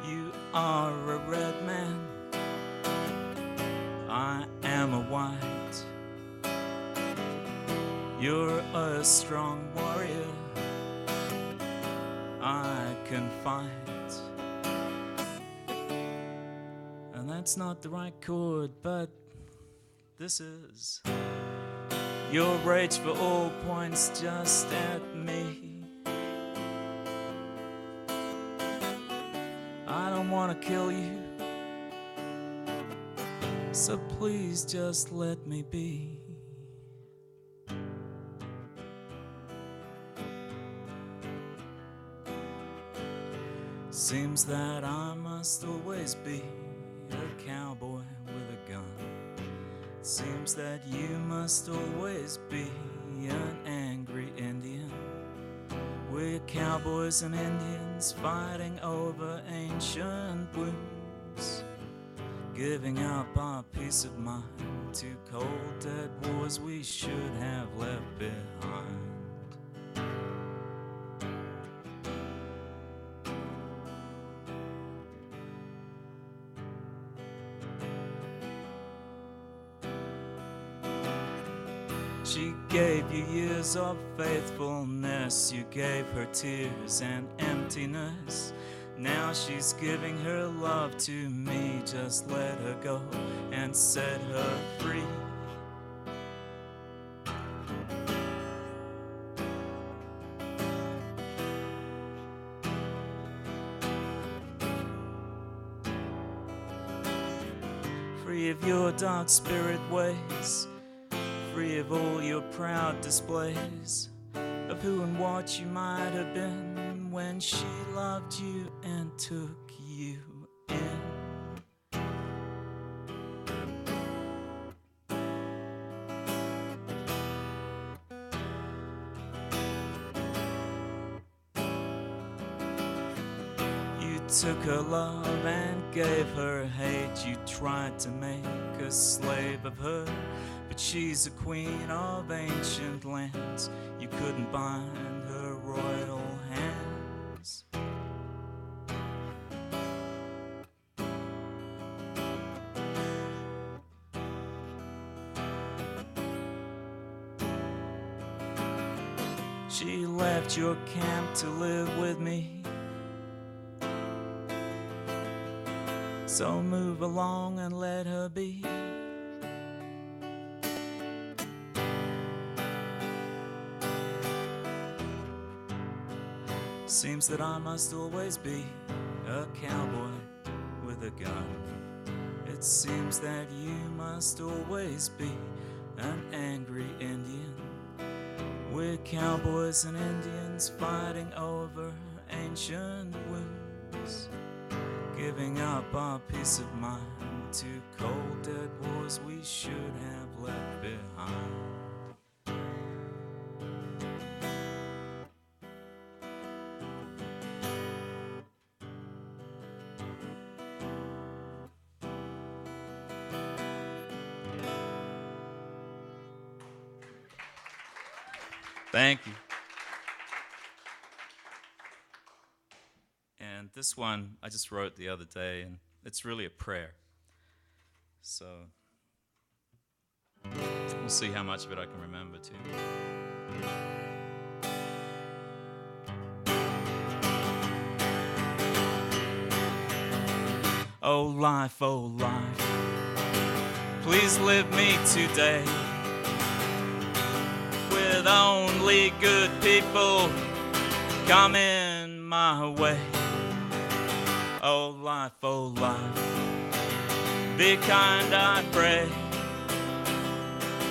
You are a red man, I am a white. You're a strong warrior, I can fight. And that's not the right chord, but this is. Your rage for all points just at me. I don't want to kill you, so please just let me be. Seems that I must always be a cowboy with a gun. Seems that you must always be an angry Indian. We're cowboys and Indians fighting over ancient wounds, giving up our peace of mind to cold dead wars we should have left behind. She gave you years of faithfulness, you gave her tears and emptiness. Now she's giving her love to me, just let her go and set her free. Free of your dark spirit ways, free of all your proud displays of who and what you might have been when she loved you and took you in. You took her love and gave her hate. You tried to make a slave of her, but she's a queen of ancient lands. You couldn't bind her royal hands. She left your camp to live with me, so move along and let her be. Seems that I must always be a cowboy with a gun. It seems that you must always be an angry Indian. We're cowboys and Indians fighting over ancient wounds, giving up our peace of mind to cold dead wars we should have left behind. Thank you. And this one I just wrote the other day, and it's really a prayer. So we'll see how much of it I can remember too. Oh life, please live me today with only good people coming my way. Oh life, be kind, I pray,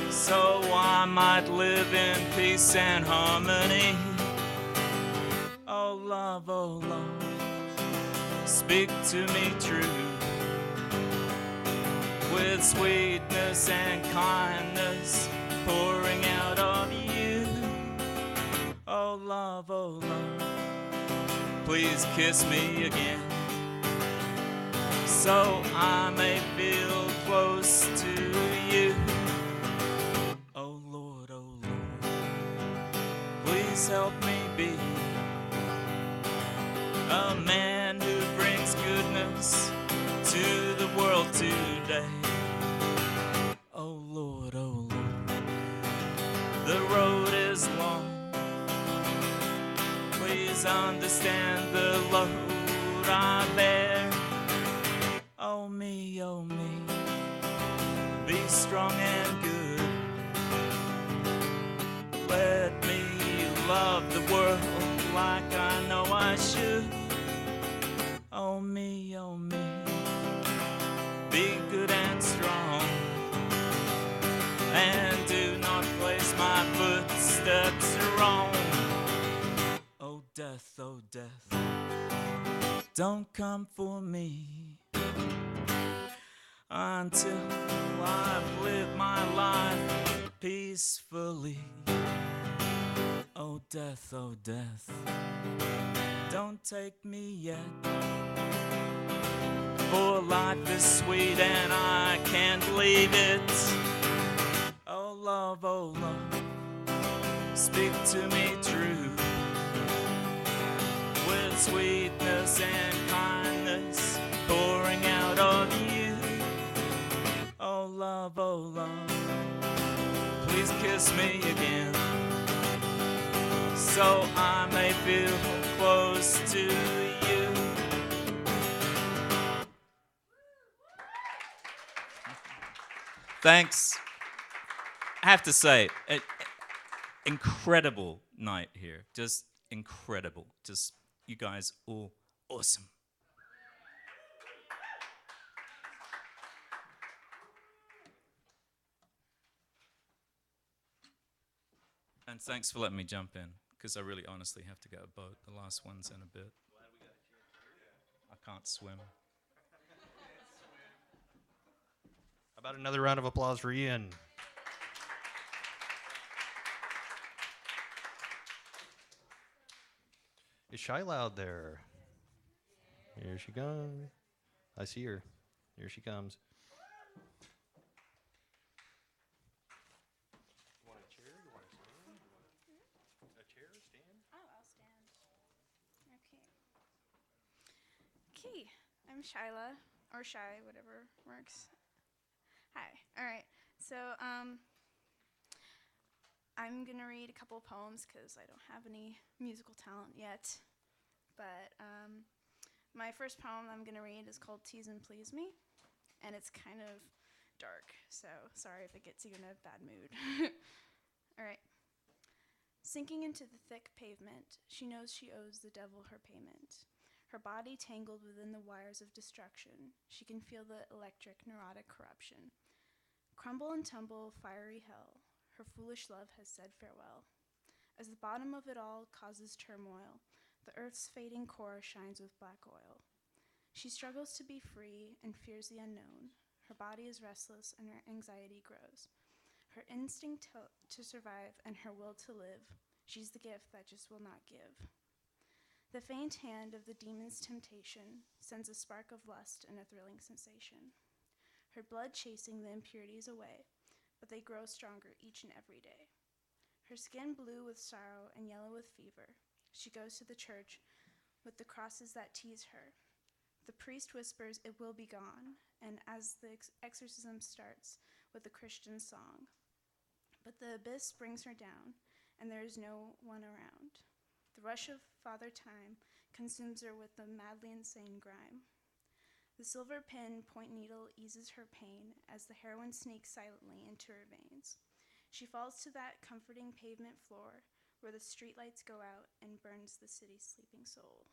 so I might live in peace and harmony. Oh love, speak to me true. With sweetness and kindness pouring out of you. Oh love, please kiss me again, so I may feel close to you. Oh Lord, please help me be a man who brings goodness to the world today. Oh Lord, the road is long. Please understand the load I bear. Oh me, be strong and good. Let me love the world like I know I should. Oh me, be good and strong, and do not place my footsteps wrong. Oh death, don't come for me until I've lived my life peacefully. Oh death, don't take me yet, for life is sweet and I can't leave it. Oh love, speak to me true. With sweetness and kindness pouring out of you. Oh love, please kiss me again, so I may feel close to you. Thanks. I have to say, incredible night here. Just incredible. Just you guys all awesome. And thanks for letting me jump in, because I really honestly have to get a boat. The last one's in a bit. I can't swim. How about another round of applause for Ian? Is Shyla out there? Here she comes. I see her. Here she comes. You want a chair? You want to stand? A chair? Stand? Oh, I'll stand. Okay, I'm Shyla, or Shy, whatever works. Hi. All right. So, I'm going to read a couple poems because I don't have any musical talent yet. But my first poem I'm going to read is called Tease and Please Me, and it's kind of dark, so sorry if it gets you in a bad mood. All right. Sinking into the thick pavement, she knows she owes the devil her payment. Her body tangled within the wires of destruction, she can feel the electric, neurotic corruption. Crumble and tumble, fiery hell, her foolish love has said farewell. As the bottom of it all causes turmoil, the earth's fading core shines with black oil. She struggles to be free and fears the unknown. Her body is restless and her anxiety grows. Her instinct to survive and her will to live, she's the gift that just will not give. The faint hand of the demon's temptation sends a spark of lust and a thrilling sensation. Her blood chasing the impurities away, but they grow stronger each and every day. Her skin blue with sorrow and yellow with fever, she goes to the church with the crosses that tease her. The priest whispers, "It will be gone," and as the exorcism starts with a Christian song. But the abyss brings her down, and there is no one around. The rush of Father Time consumes her with the madly insane grime. The silver pin point needle eases her pain as the heroin sneaks silently into her veins. She falls to that comforting pavement floor where the streetlights go out and burns the city's sleeping soul.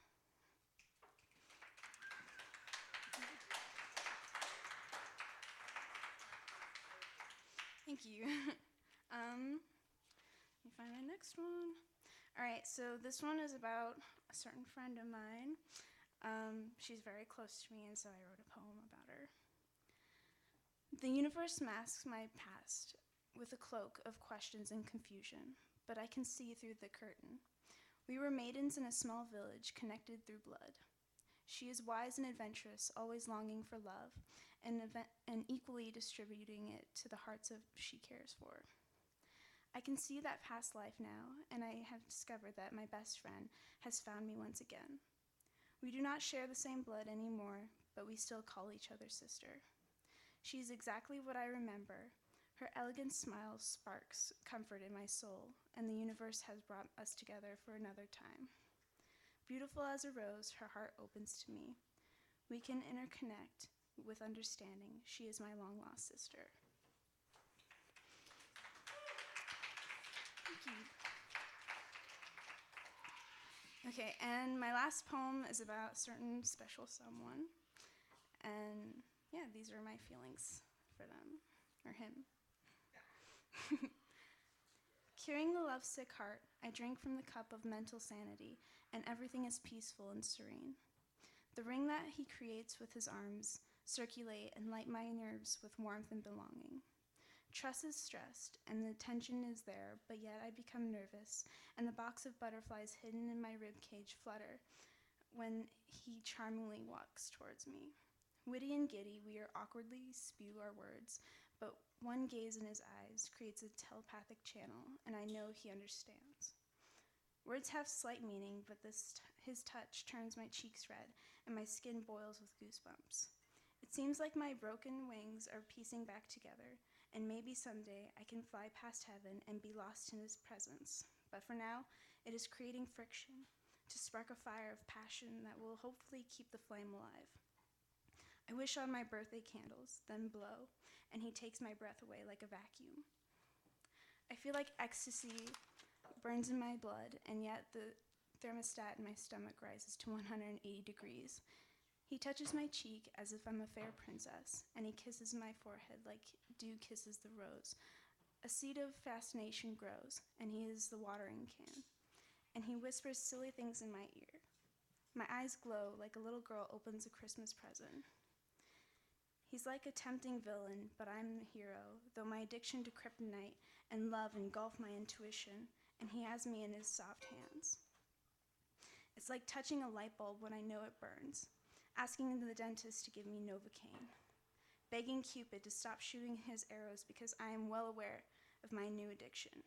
Thank you. Let me find my next one. All right, so this one is about a certain friend of mine. She's very close to me, and so I wrote a poem about her. The universe masks my past with a cloak of questions and confusion, but I can see through the curtain. We were maidens in a small village connected through blood. She is wise and adventurous, always longing for love, and equally distributing it to the hearts of she cares for. I can see that past life now, and I have discovered that my best friend has found me once again. We do not share the same blood anymore, but we still call each other sister. She is exactly what I remember. Her elegant smile sparks comfort in my soul, and the universe has brought us together for another time. Beautiful as a rose, her heart opens to me. We can interconnect with understanding. She is my long-lost sister. Thank you. Okay, and my last poem is about a certain special someone. And yeah, these are my feelings for them, or him. Curing the lovesick heart, I drink from the cup of mental sanity, and everything is peaceful and serene. The ring that he creates with his arms circulate and light my nerves with warmth and belonging. Trust is stressed, and the tension is there, but yet I become nervous, and the box of butterflies hidden in my ribcage flutter when he charmingly walks towards me. Witty and giddy, we awkwardly spew our words, but one gaze in his eyes creates a telepathic channel, and I know he understands. Words have slight meaning, but his touch turns my cheeks red, and my skin boils with goosebumps. It seems like my broken wings are piecing back together, and maybe someday I can fly past heaven and be lost in his presence. But for now, it is creating friction to spark a fire of passion that will hopefully keep the flame alive. I wish on my birthday candles, then blow, and he takes my breath away like a vacuum. I feel like ecstasy burns in my blood, and yet the thermostat in my stomach rises to 180 degrees. He touches my cheek as if I'm a fair princess, and he kisses my forehead like dew kisses the rose. A seed of fascination grows, and he is the watering can, and he whispers silly things in my ear. My eyes glow like a little girl opens a Christmas present. He's like a tempting villain, but I'm the hero, though my addiction to kryptonite and love engulf my intuition, and he has me in his soft hands. It's like touching a light bulb when I know it burns, asking the dentist to give me Novocaine, begging Cupid to stop shooting his arrows because I am well aware of my new addiction.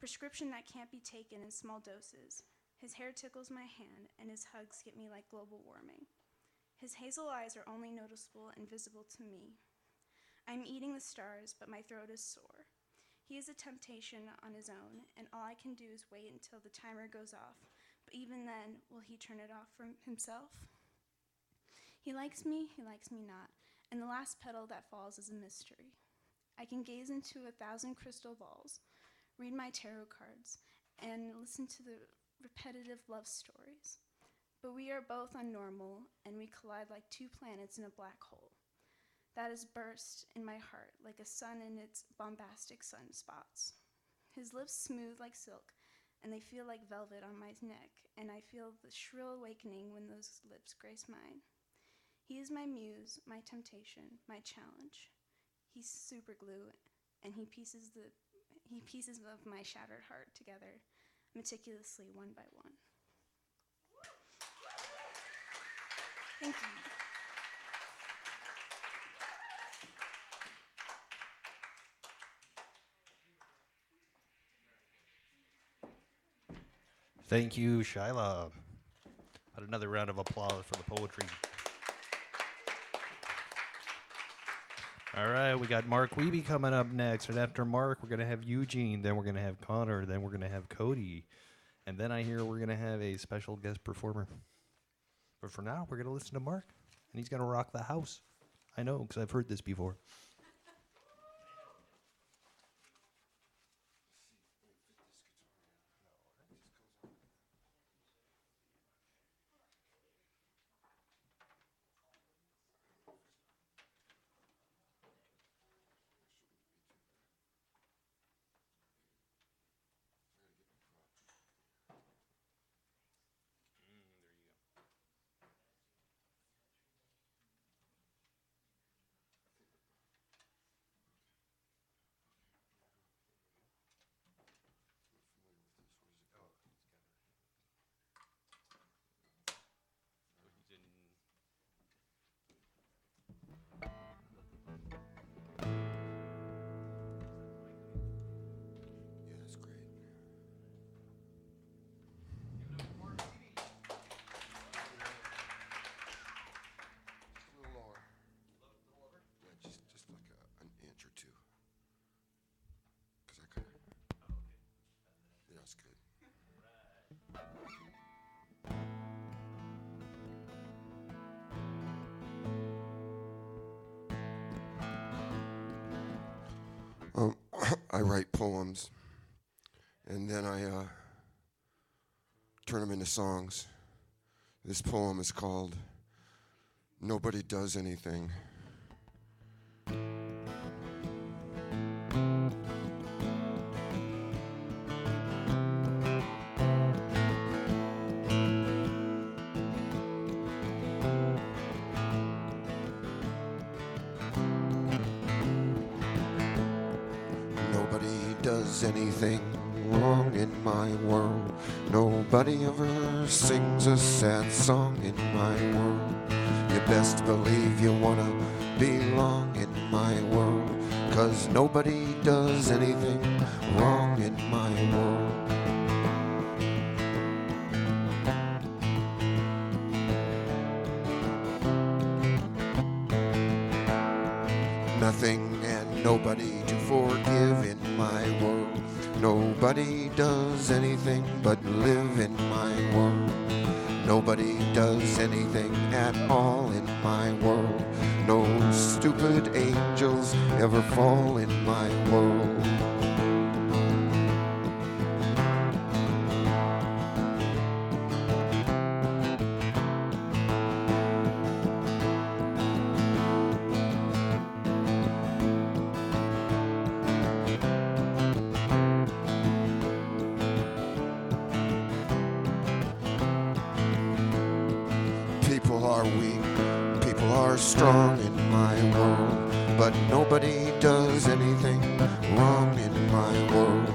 Prescription that can't be taken in small doses. His hair tickles my hand, and his hugs get me like global warming. His hazel eyes are only noticeable and visible to me. I'm eating the stars, but my throat is sore. He is a temptation on his own, and all I can do is wait until the timer goes off. But even then, will he turn it off from himself? He likes me not, and the last petal that falls is a mystery. I can gaze into 1,000 crystal balls, read my tarot cards, and listen to the repetitive love stories. But we are both unnormal, and we collide like two planets in a black hole. That is burst in my heart like a sun in its bombastic sunspots. His lips smooth like silk, and they feel like velvet on my neck, and I feel the shrill awakening when those lips grace mine. He is my muse, my temptation, my challenge. He's super glue, and he pieces of my shattered heart together meticulously one by one. Thank you. Thank you, Shyla. Had another round of applause for the poetry. All right, we got Mark Wiebe coming up next. And after Mark, we're going to have Eugene. Then we're going to have Connor. Then we're going to have Cody. And then I hear we're going to have a special guest performer. But for now, we're going to listen to Mark. And he's going to rock the house. I know, because I've heard this before. I write poems, and then I turn them into songs. This poem is called Nobody Does Anything. Does anything wrong in my world. Nobody ever sings a sad song in my world. You best believe you wanna belong in my world, 'cause nobody does anything wrong in my world. Nothing and nobody to forgive in my world. Nobody does anything but live in my world. Nobody does anything at all in my world. No stupid angels ever fall in my world. People are weak, people are strong in my world, but nobody does anything wrong in my world.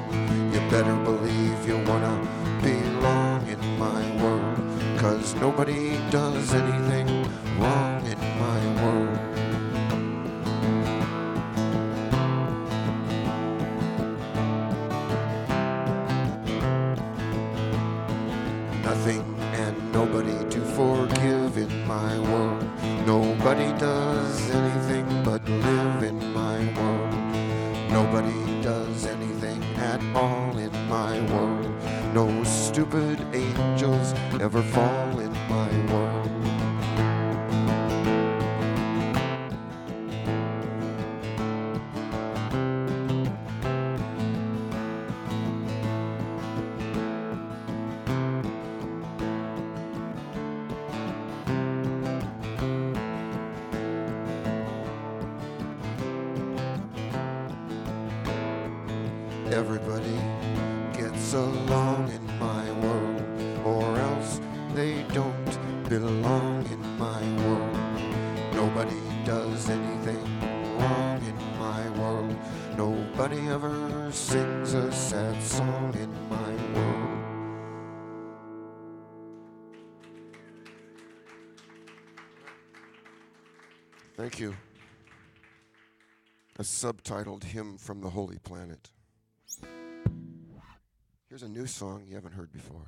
You better believe you wanna belong in my world, 'cause nobody does anything wrong in my world. Nothing and nobody to forgive in my world. Nobody does anything but live in my world. Nobody does anything at all in my world. No stupid angels ever fall in my world. Everybody gets along in my world, or else they don't belong in my world. Nobody does anything wrong in my world. Nobody ever sings a sad song in my world. Thank you. A subtitled Hymn from the Holy Planet. Here's a new song you haven't heard before.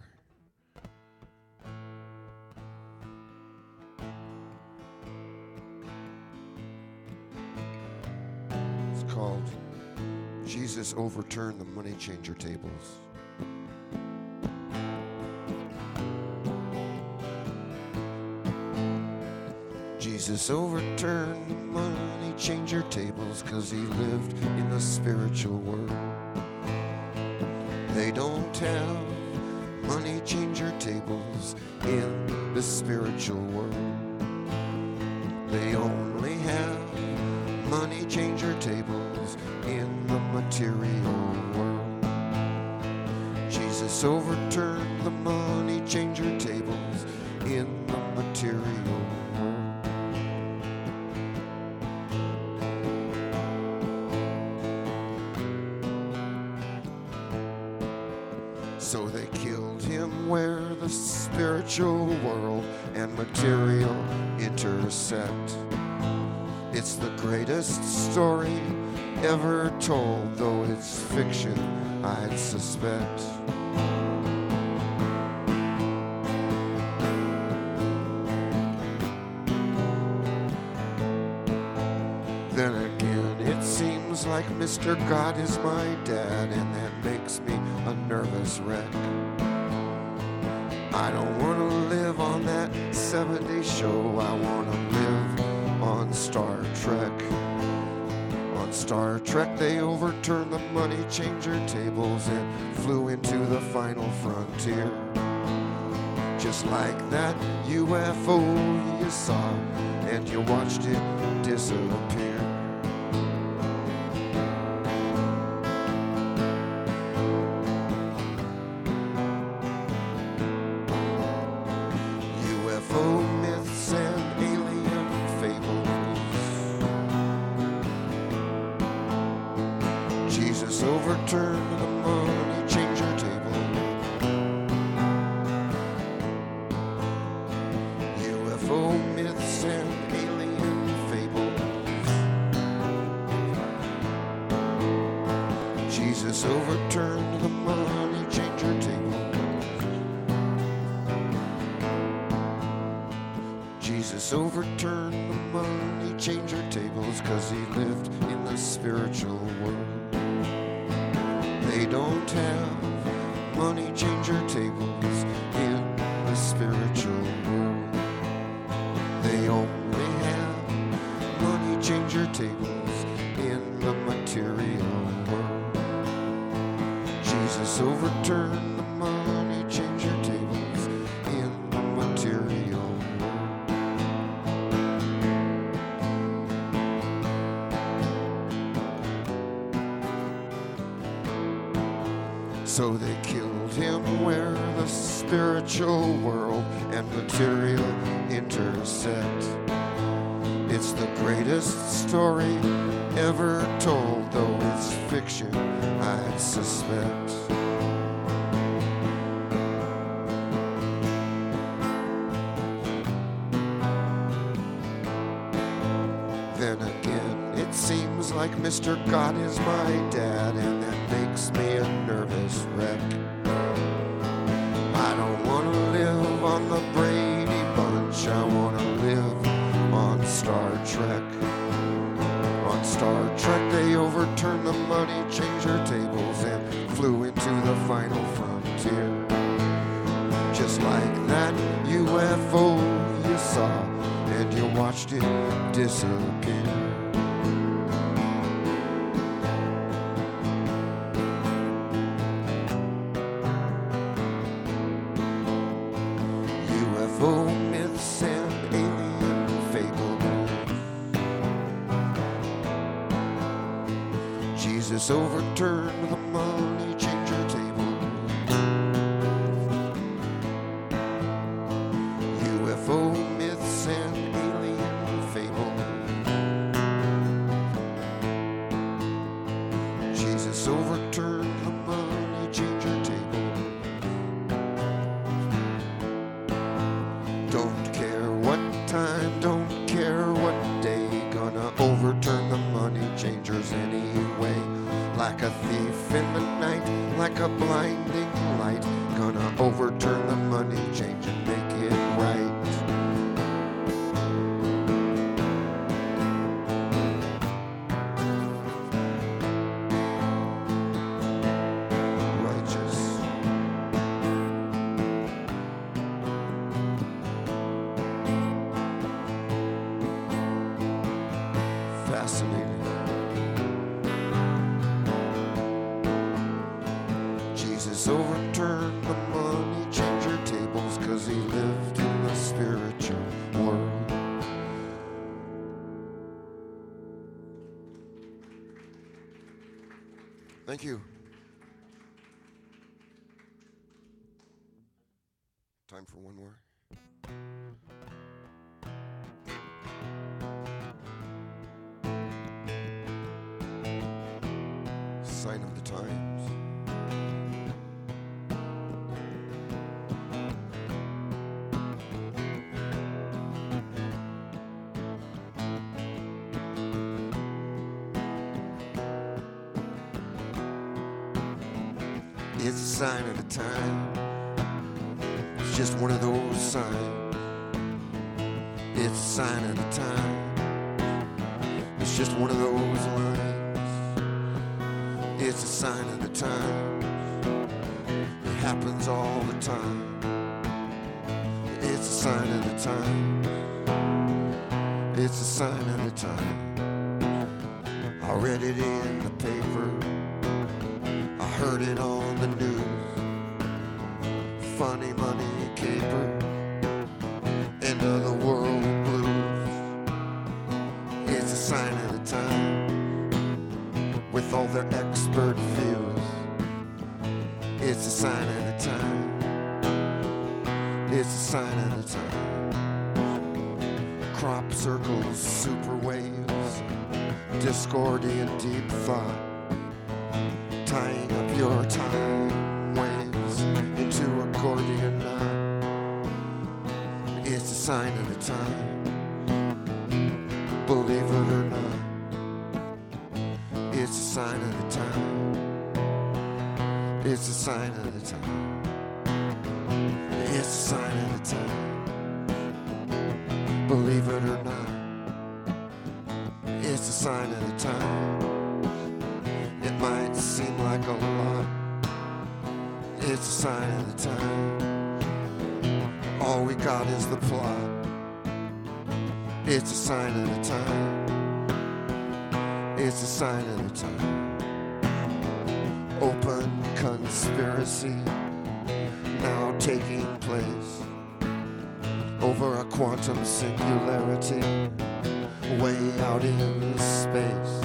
It's called Jesus Overturned the Money Changer Tables. Jesus overturned the money changer tables 'cause he lived in the spiritual world. They don't have money changer tables in the spiritual world. They only have money changer tables in the material world. Jesus overturned the money changer tables in the material world. So they killed him where the spiritual world and material intersect. It's the greatest story ever told, though it's fiction, I'd suspect. Then again, it seems like Mr. God is my dad, and that makes me a nervous wreck. I don't want to live on that 70s show. I want to live on Star Trek. On Star Trek. Trek, they overturned the money changer tables and flew into the final frontier. Just like that UFO you saw, and you watched it disappear. UFO myths and alien fables. Jesus overturned the money changer table. UFO myths and alien fables. Jesus overturned the money changer table. Jesus overturned the money changer tables 'cause he lived in the spiritual world. They don't have money changer tables in the spiritual world. They only have money changer tables in the material world. Jesus overturned the money changer tables in the material world. So they killed him where the spiritual world and material intersect. It's the greatest story ever told, though it's fiction, I'd suspect. Then again, it seems like Mr. God is my dad, and that makes me a nervous wreck. I don't want to live on the Brady Bunch, I want to live on Star Trek. On Star Trek, they overturned the money changer tables and flew into the final frontier. Just like that UFO you saw, and you watched it disappear. UFO myths and alien fables. Jesus overturned the money changer table. UFO myths and alien fables. Jesus overturned the money changer table. Don't care what time, don't care what day, gonna overturn the money changers anyway. Like a thief in the night, like a blinding light, gonna overturn the money change and make it right. Righteous. Fascinating. Jesus overturned the money changer tables 'cause he lived in the spiritual world. Thank you. Time for one more. Sign of the times. It's a sign of the time. It's just one of those signs. It's a sign of the time. It's just one of those lines. It's a sign of the time. It happens all the time. It's a sign of the time. It's a sign of the time. I read it in the paper, I heard it on the news. Funny money caper, end of the world blues. It's a sign of the time, with all their expert views. It's a sign of the time, it's a sign of the time. Crop circles, super waves, discordian deep thought, tying up your time waves into accordion knot. It's a sign of the time, believe it or not. It's a sign of the time, it's a sign of the time. It's a sign of the time, believe it or not. It's a sign of the time. It might seem like a lot. It's a sign of the time. All we got is the plot. It's a sign of the time. It's a sign of the time. Open conspiracy now taking place over a quantum singularity way out in space.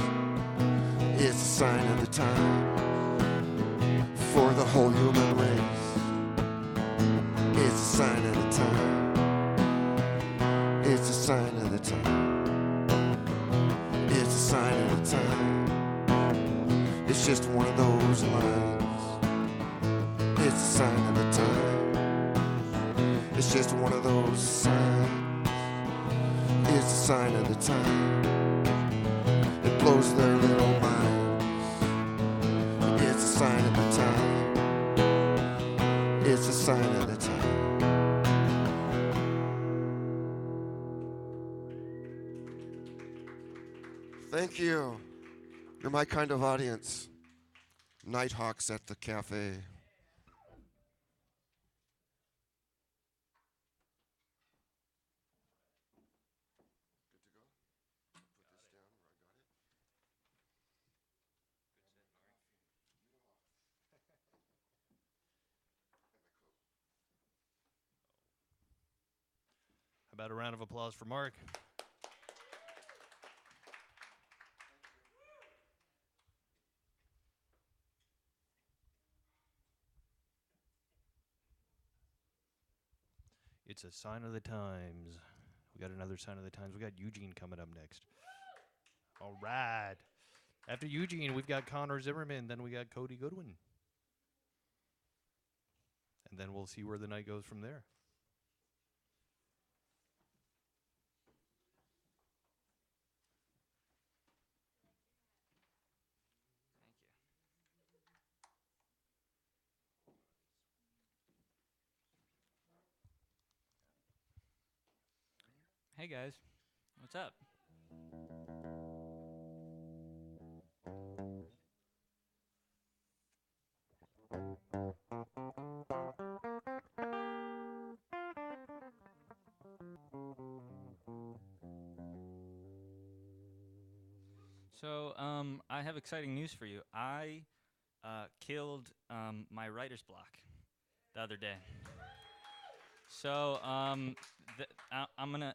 It's a sign of the time for the whole human race. It's a sign of the time. It's a sign of the time. It's a sign of the time. It's just one of those lines. It's a sign of the time. It's just one of those signs. It's a sign of the time. It blows their little minds. It's a sign of the time. It's a sign of the time. Thank you. You're my kind of audience. Nighthawks at the cafe. How about a round of applause for Mark? It's a sign of the times. We got another sign of the times. We got Eugene coming up next. All right. After Eugene, we've got Connor Zimmerman. Then we got Cody Goodwin. And then we'll see where the night goes from there. Hey guys, what's up? So, I have exciting news for you. I killed my writer's block the other day. So, I'm gonna.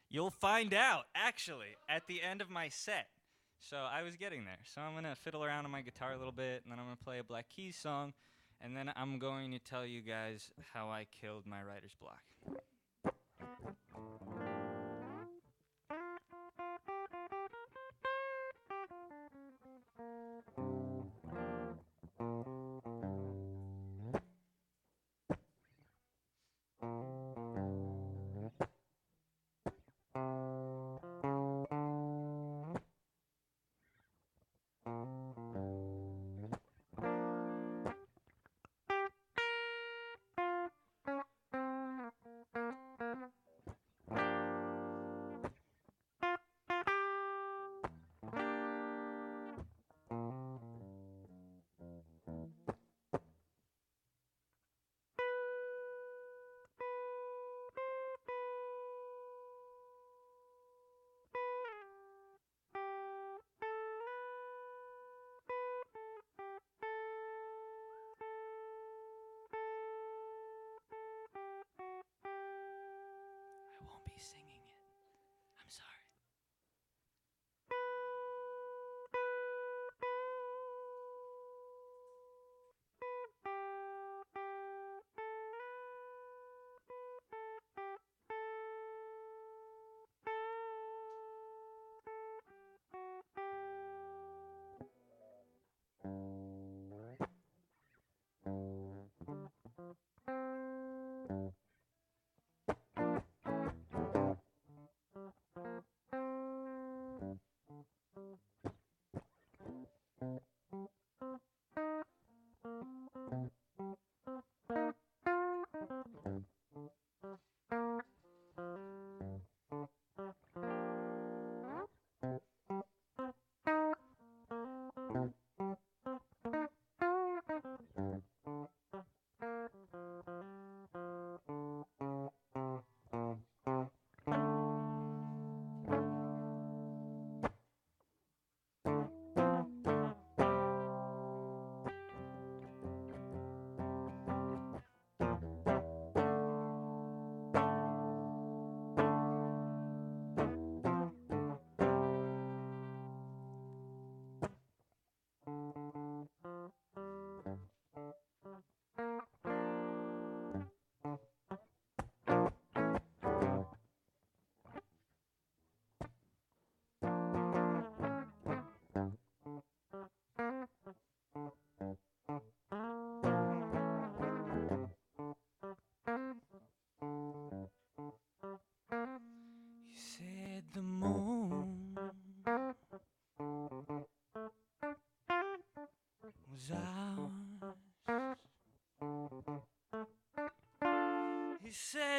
You'll find out, actually, at the end of my set. So I was getting there. So I'm going to fiddle around on my guitar a little bit, and then I'm going to play a Black Keys song, and then I'm going to tell you guys how I killed my writer's block.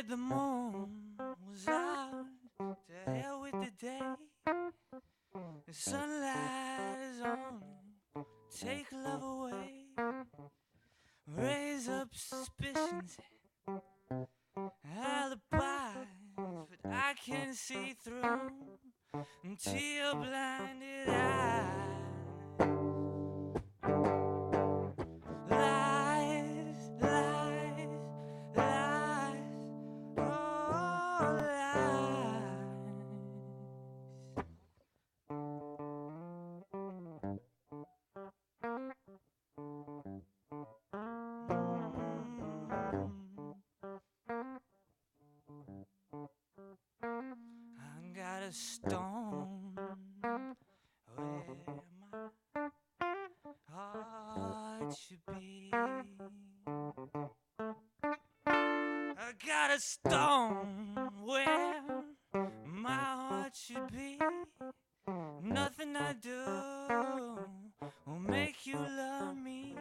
said the moon was out, to hell with the day. The sunlight is on, take love away. Raise up suspicions, alibis, but I can see through to your blinded eye. Lies, lies, lies, oh lies. I got a stone where my heart should be. I got a stone where my heart should be. Nothing I do will make you love me.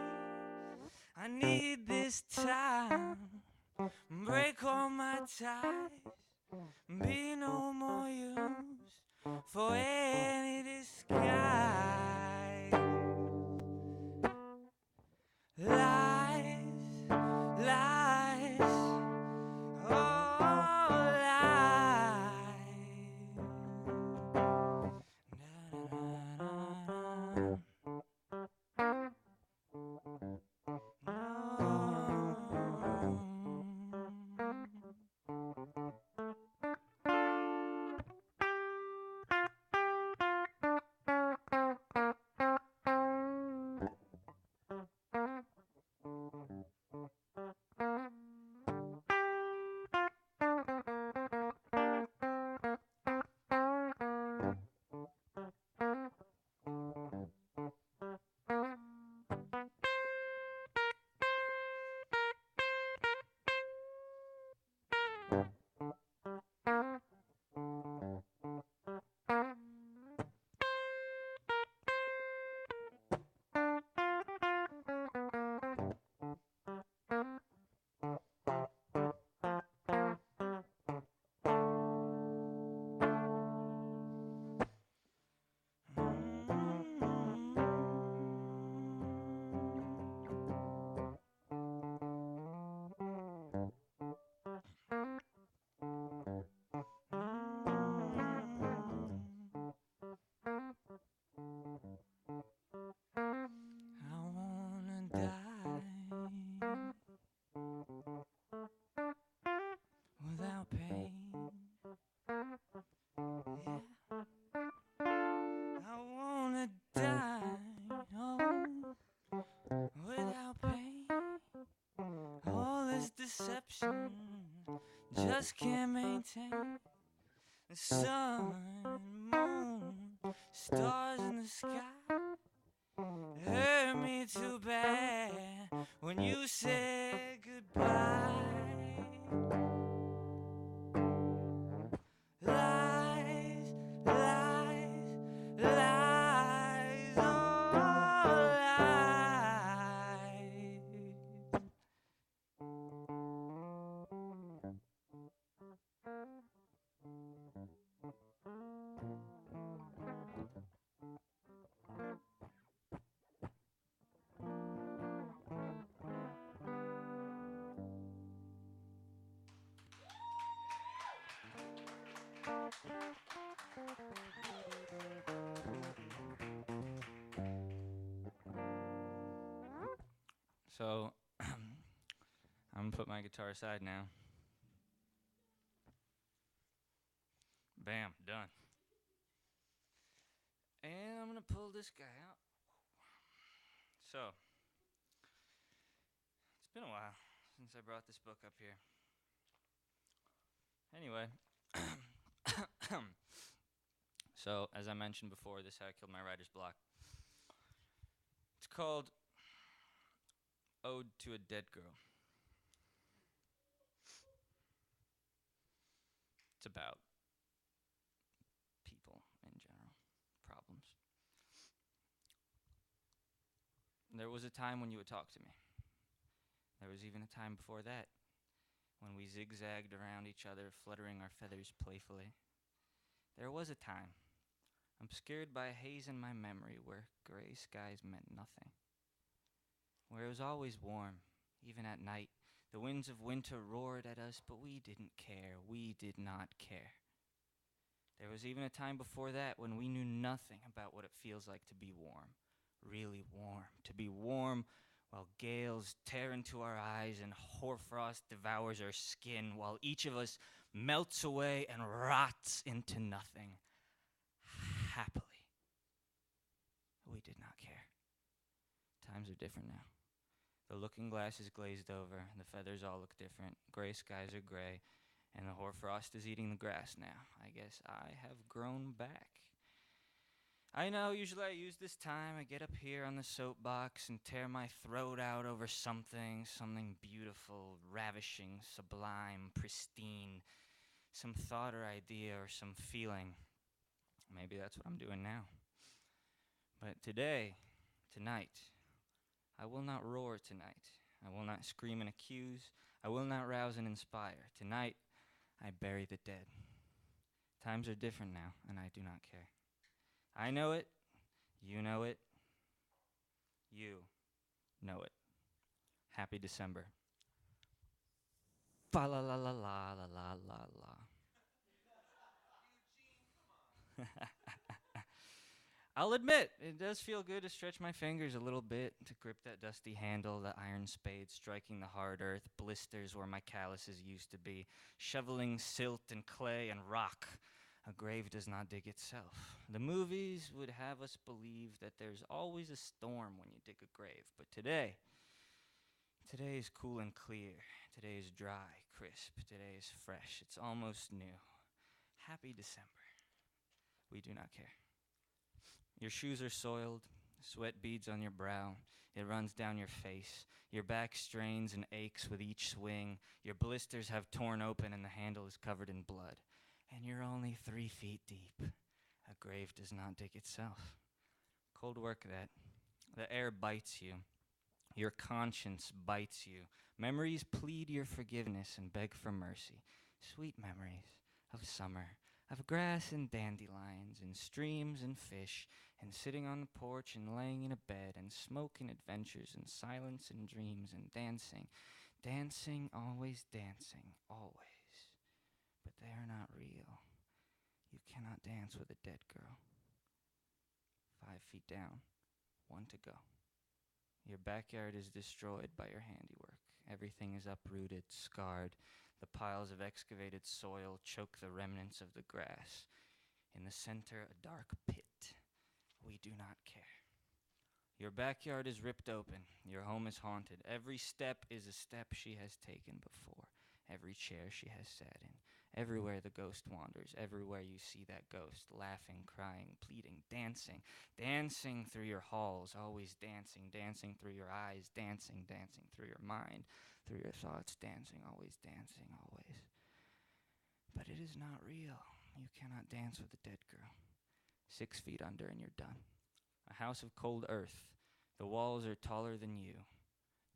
I need this time, break all my ties, be no more use for any disguise. Lies, lies, oh lies. Without pain, yeah. I wanna die, oh, without pain. All this deception just can't maintain. The sun, moon, stars in the sky hurt me too bad when you said goodbye. Lies, lies, lies, oh lies. So, I'm gonna put my guitar aside now. Bam, done. And I'm gonna pull this guy out. So, it's been a while since I brought this book up here. Anyway, so as I mentioned before, this is how I killed my writer's block. It's called Ode to a Dead Girl. It's about people in general, problems. There was a time when you would talk to me. There was even a time before that when we zigzagged around each other, fluttering our feathers playfully. There was a time, obscured by a haze in my memory, where gray skies meant nothing, where it was always warm, even at night. The winds of winter roared at us, but we didn't care. We did not care. There was even a time before that when we knew nothing about what it feels like to be warm, really warm, to be warm while gales tear into our eyes and hoarfrost devours our skin, while each of us melts away and rots into nothing, happily. We did not care. Times are different now. The looking glass is glazed over, the feathers all look different, gray skies are gray, and the hoarfrost is eating the grass now. I guess I have grown back. I know, usually I use this time, I get up here on the soapbox and tear my throat out over something beautiful, ravishing, sublime, pristine, some thought or idea or some feeling. Maybe that's what I'm doing now. But tonight, I will not roar tonight. I will not scream and accuse. I will not rouse and inspire. Tonight, I bury the dead. Times are different now, and I do not care. I know it. You know it. You know it. Happy December. Fa la la la la la la la la. I'll admit, it does feel good to stretch my fingers a little bit, to grip that dusty handle, the iron spade striking the hard earth, blisters where my calluses used to be, shoveling silt and clay and rock. A grave does not dig itself. The movies would have us believe that there's always a storm when you dig a grave, but today is cool and clear. Today is dry, crisp. Today is fresh. It's almost new. Happy December. We do not care. Your shoes are soiled, sweat beads on your brow. It runs down your face. Your back strains and aches with each swing. Your blisters have torn open and the handle is covered in blood. And you're only 3 feet deep. A grave does not dig itself. Cold work that. The air bites you. Your conscience bites you. Memories plead your forgiveness and beg for mercy. Sweet memories of summer, of grass and dandelions, and streams and fish, and sitting on the porch and laying in a bed, and smoke and adventures, and silence and dreams, and dancing. Dancing, always dancing, always. But they are not real. You cannot dance with a dead girl. 5 feet down, 1 to go. Your backyard is destroyed by your handiwork. Everything is uprooted, scarred. The piles of excavated soil choke the remnants of the grass. In the center, a dark pit. We do not care. Your backyard is ripped open. Your home is haunted. Every step is a step she has taken before. Every chair she has sat in. Everywhere the ghost wanders, everywhere you see that ghost, laughing, crying, pleading, dancing, dancing through your halls, always dancing, dancing through your eyes, dancing, dancing through your mind, through your thoughts, dancing, always dancing, always. But it is not real. You cannot dance with a dead girl. 6 feet under and you're done. A house of cold earth. The walls are taller than you.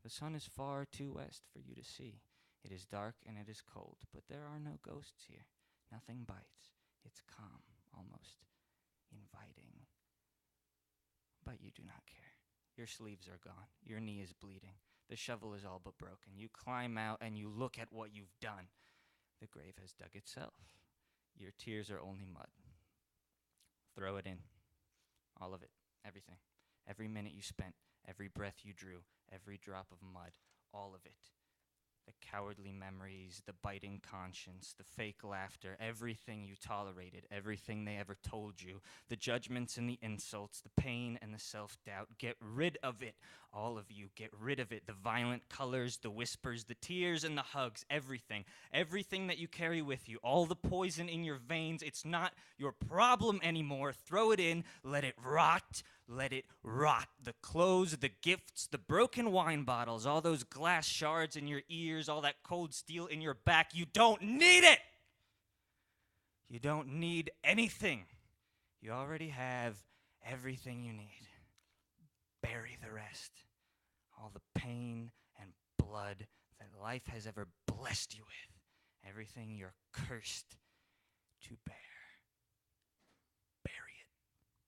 The sun is far too west for you to see. It is dark and it is cold, but there are no ghosts here. Nothing bites. It's calm, almost inviting. But you do not care. Your sleeves are gone. Your knee is bleeding. The shovel is all but broken. You climb out and you look at what you've done. The grave has dug itself. Your tears are only mud. Throw it in. All of it. Everything. Every minute you spent. Every breath you drew. Every drop of mud. All of it. The cowardly memories, the biting conscience, the fake laughter, everything you tolerated, everything they ever told you, the judgments and the insults, the pain and the self-doubt. Get rid of it. All of you, get rid of it. The violent colors, the whispers, the tears and the hugs, everything. Everything that you carry with you, all the poison in your veins. It's not your problem anymore. Throw it in. Let it rot. Let it rot. The clothes, the gifts, the broken wine bottles, all those glass shards in your ears, all that cold steel in your back. You don't need it. You don't need anything. You already have everything you need. Bury the rest. All the pain and blood that life has ever blessed you with, everything you're cursed to bear.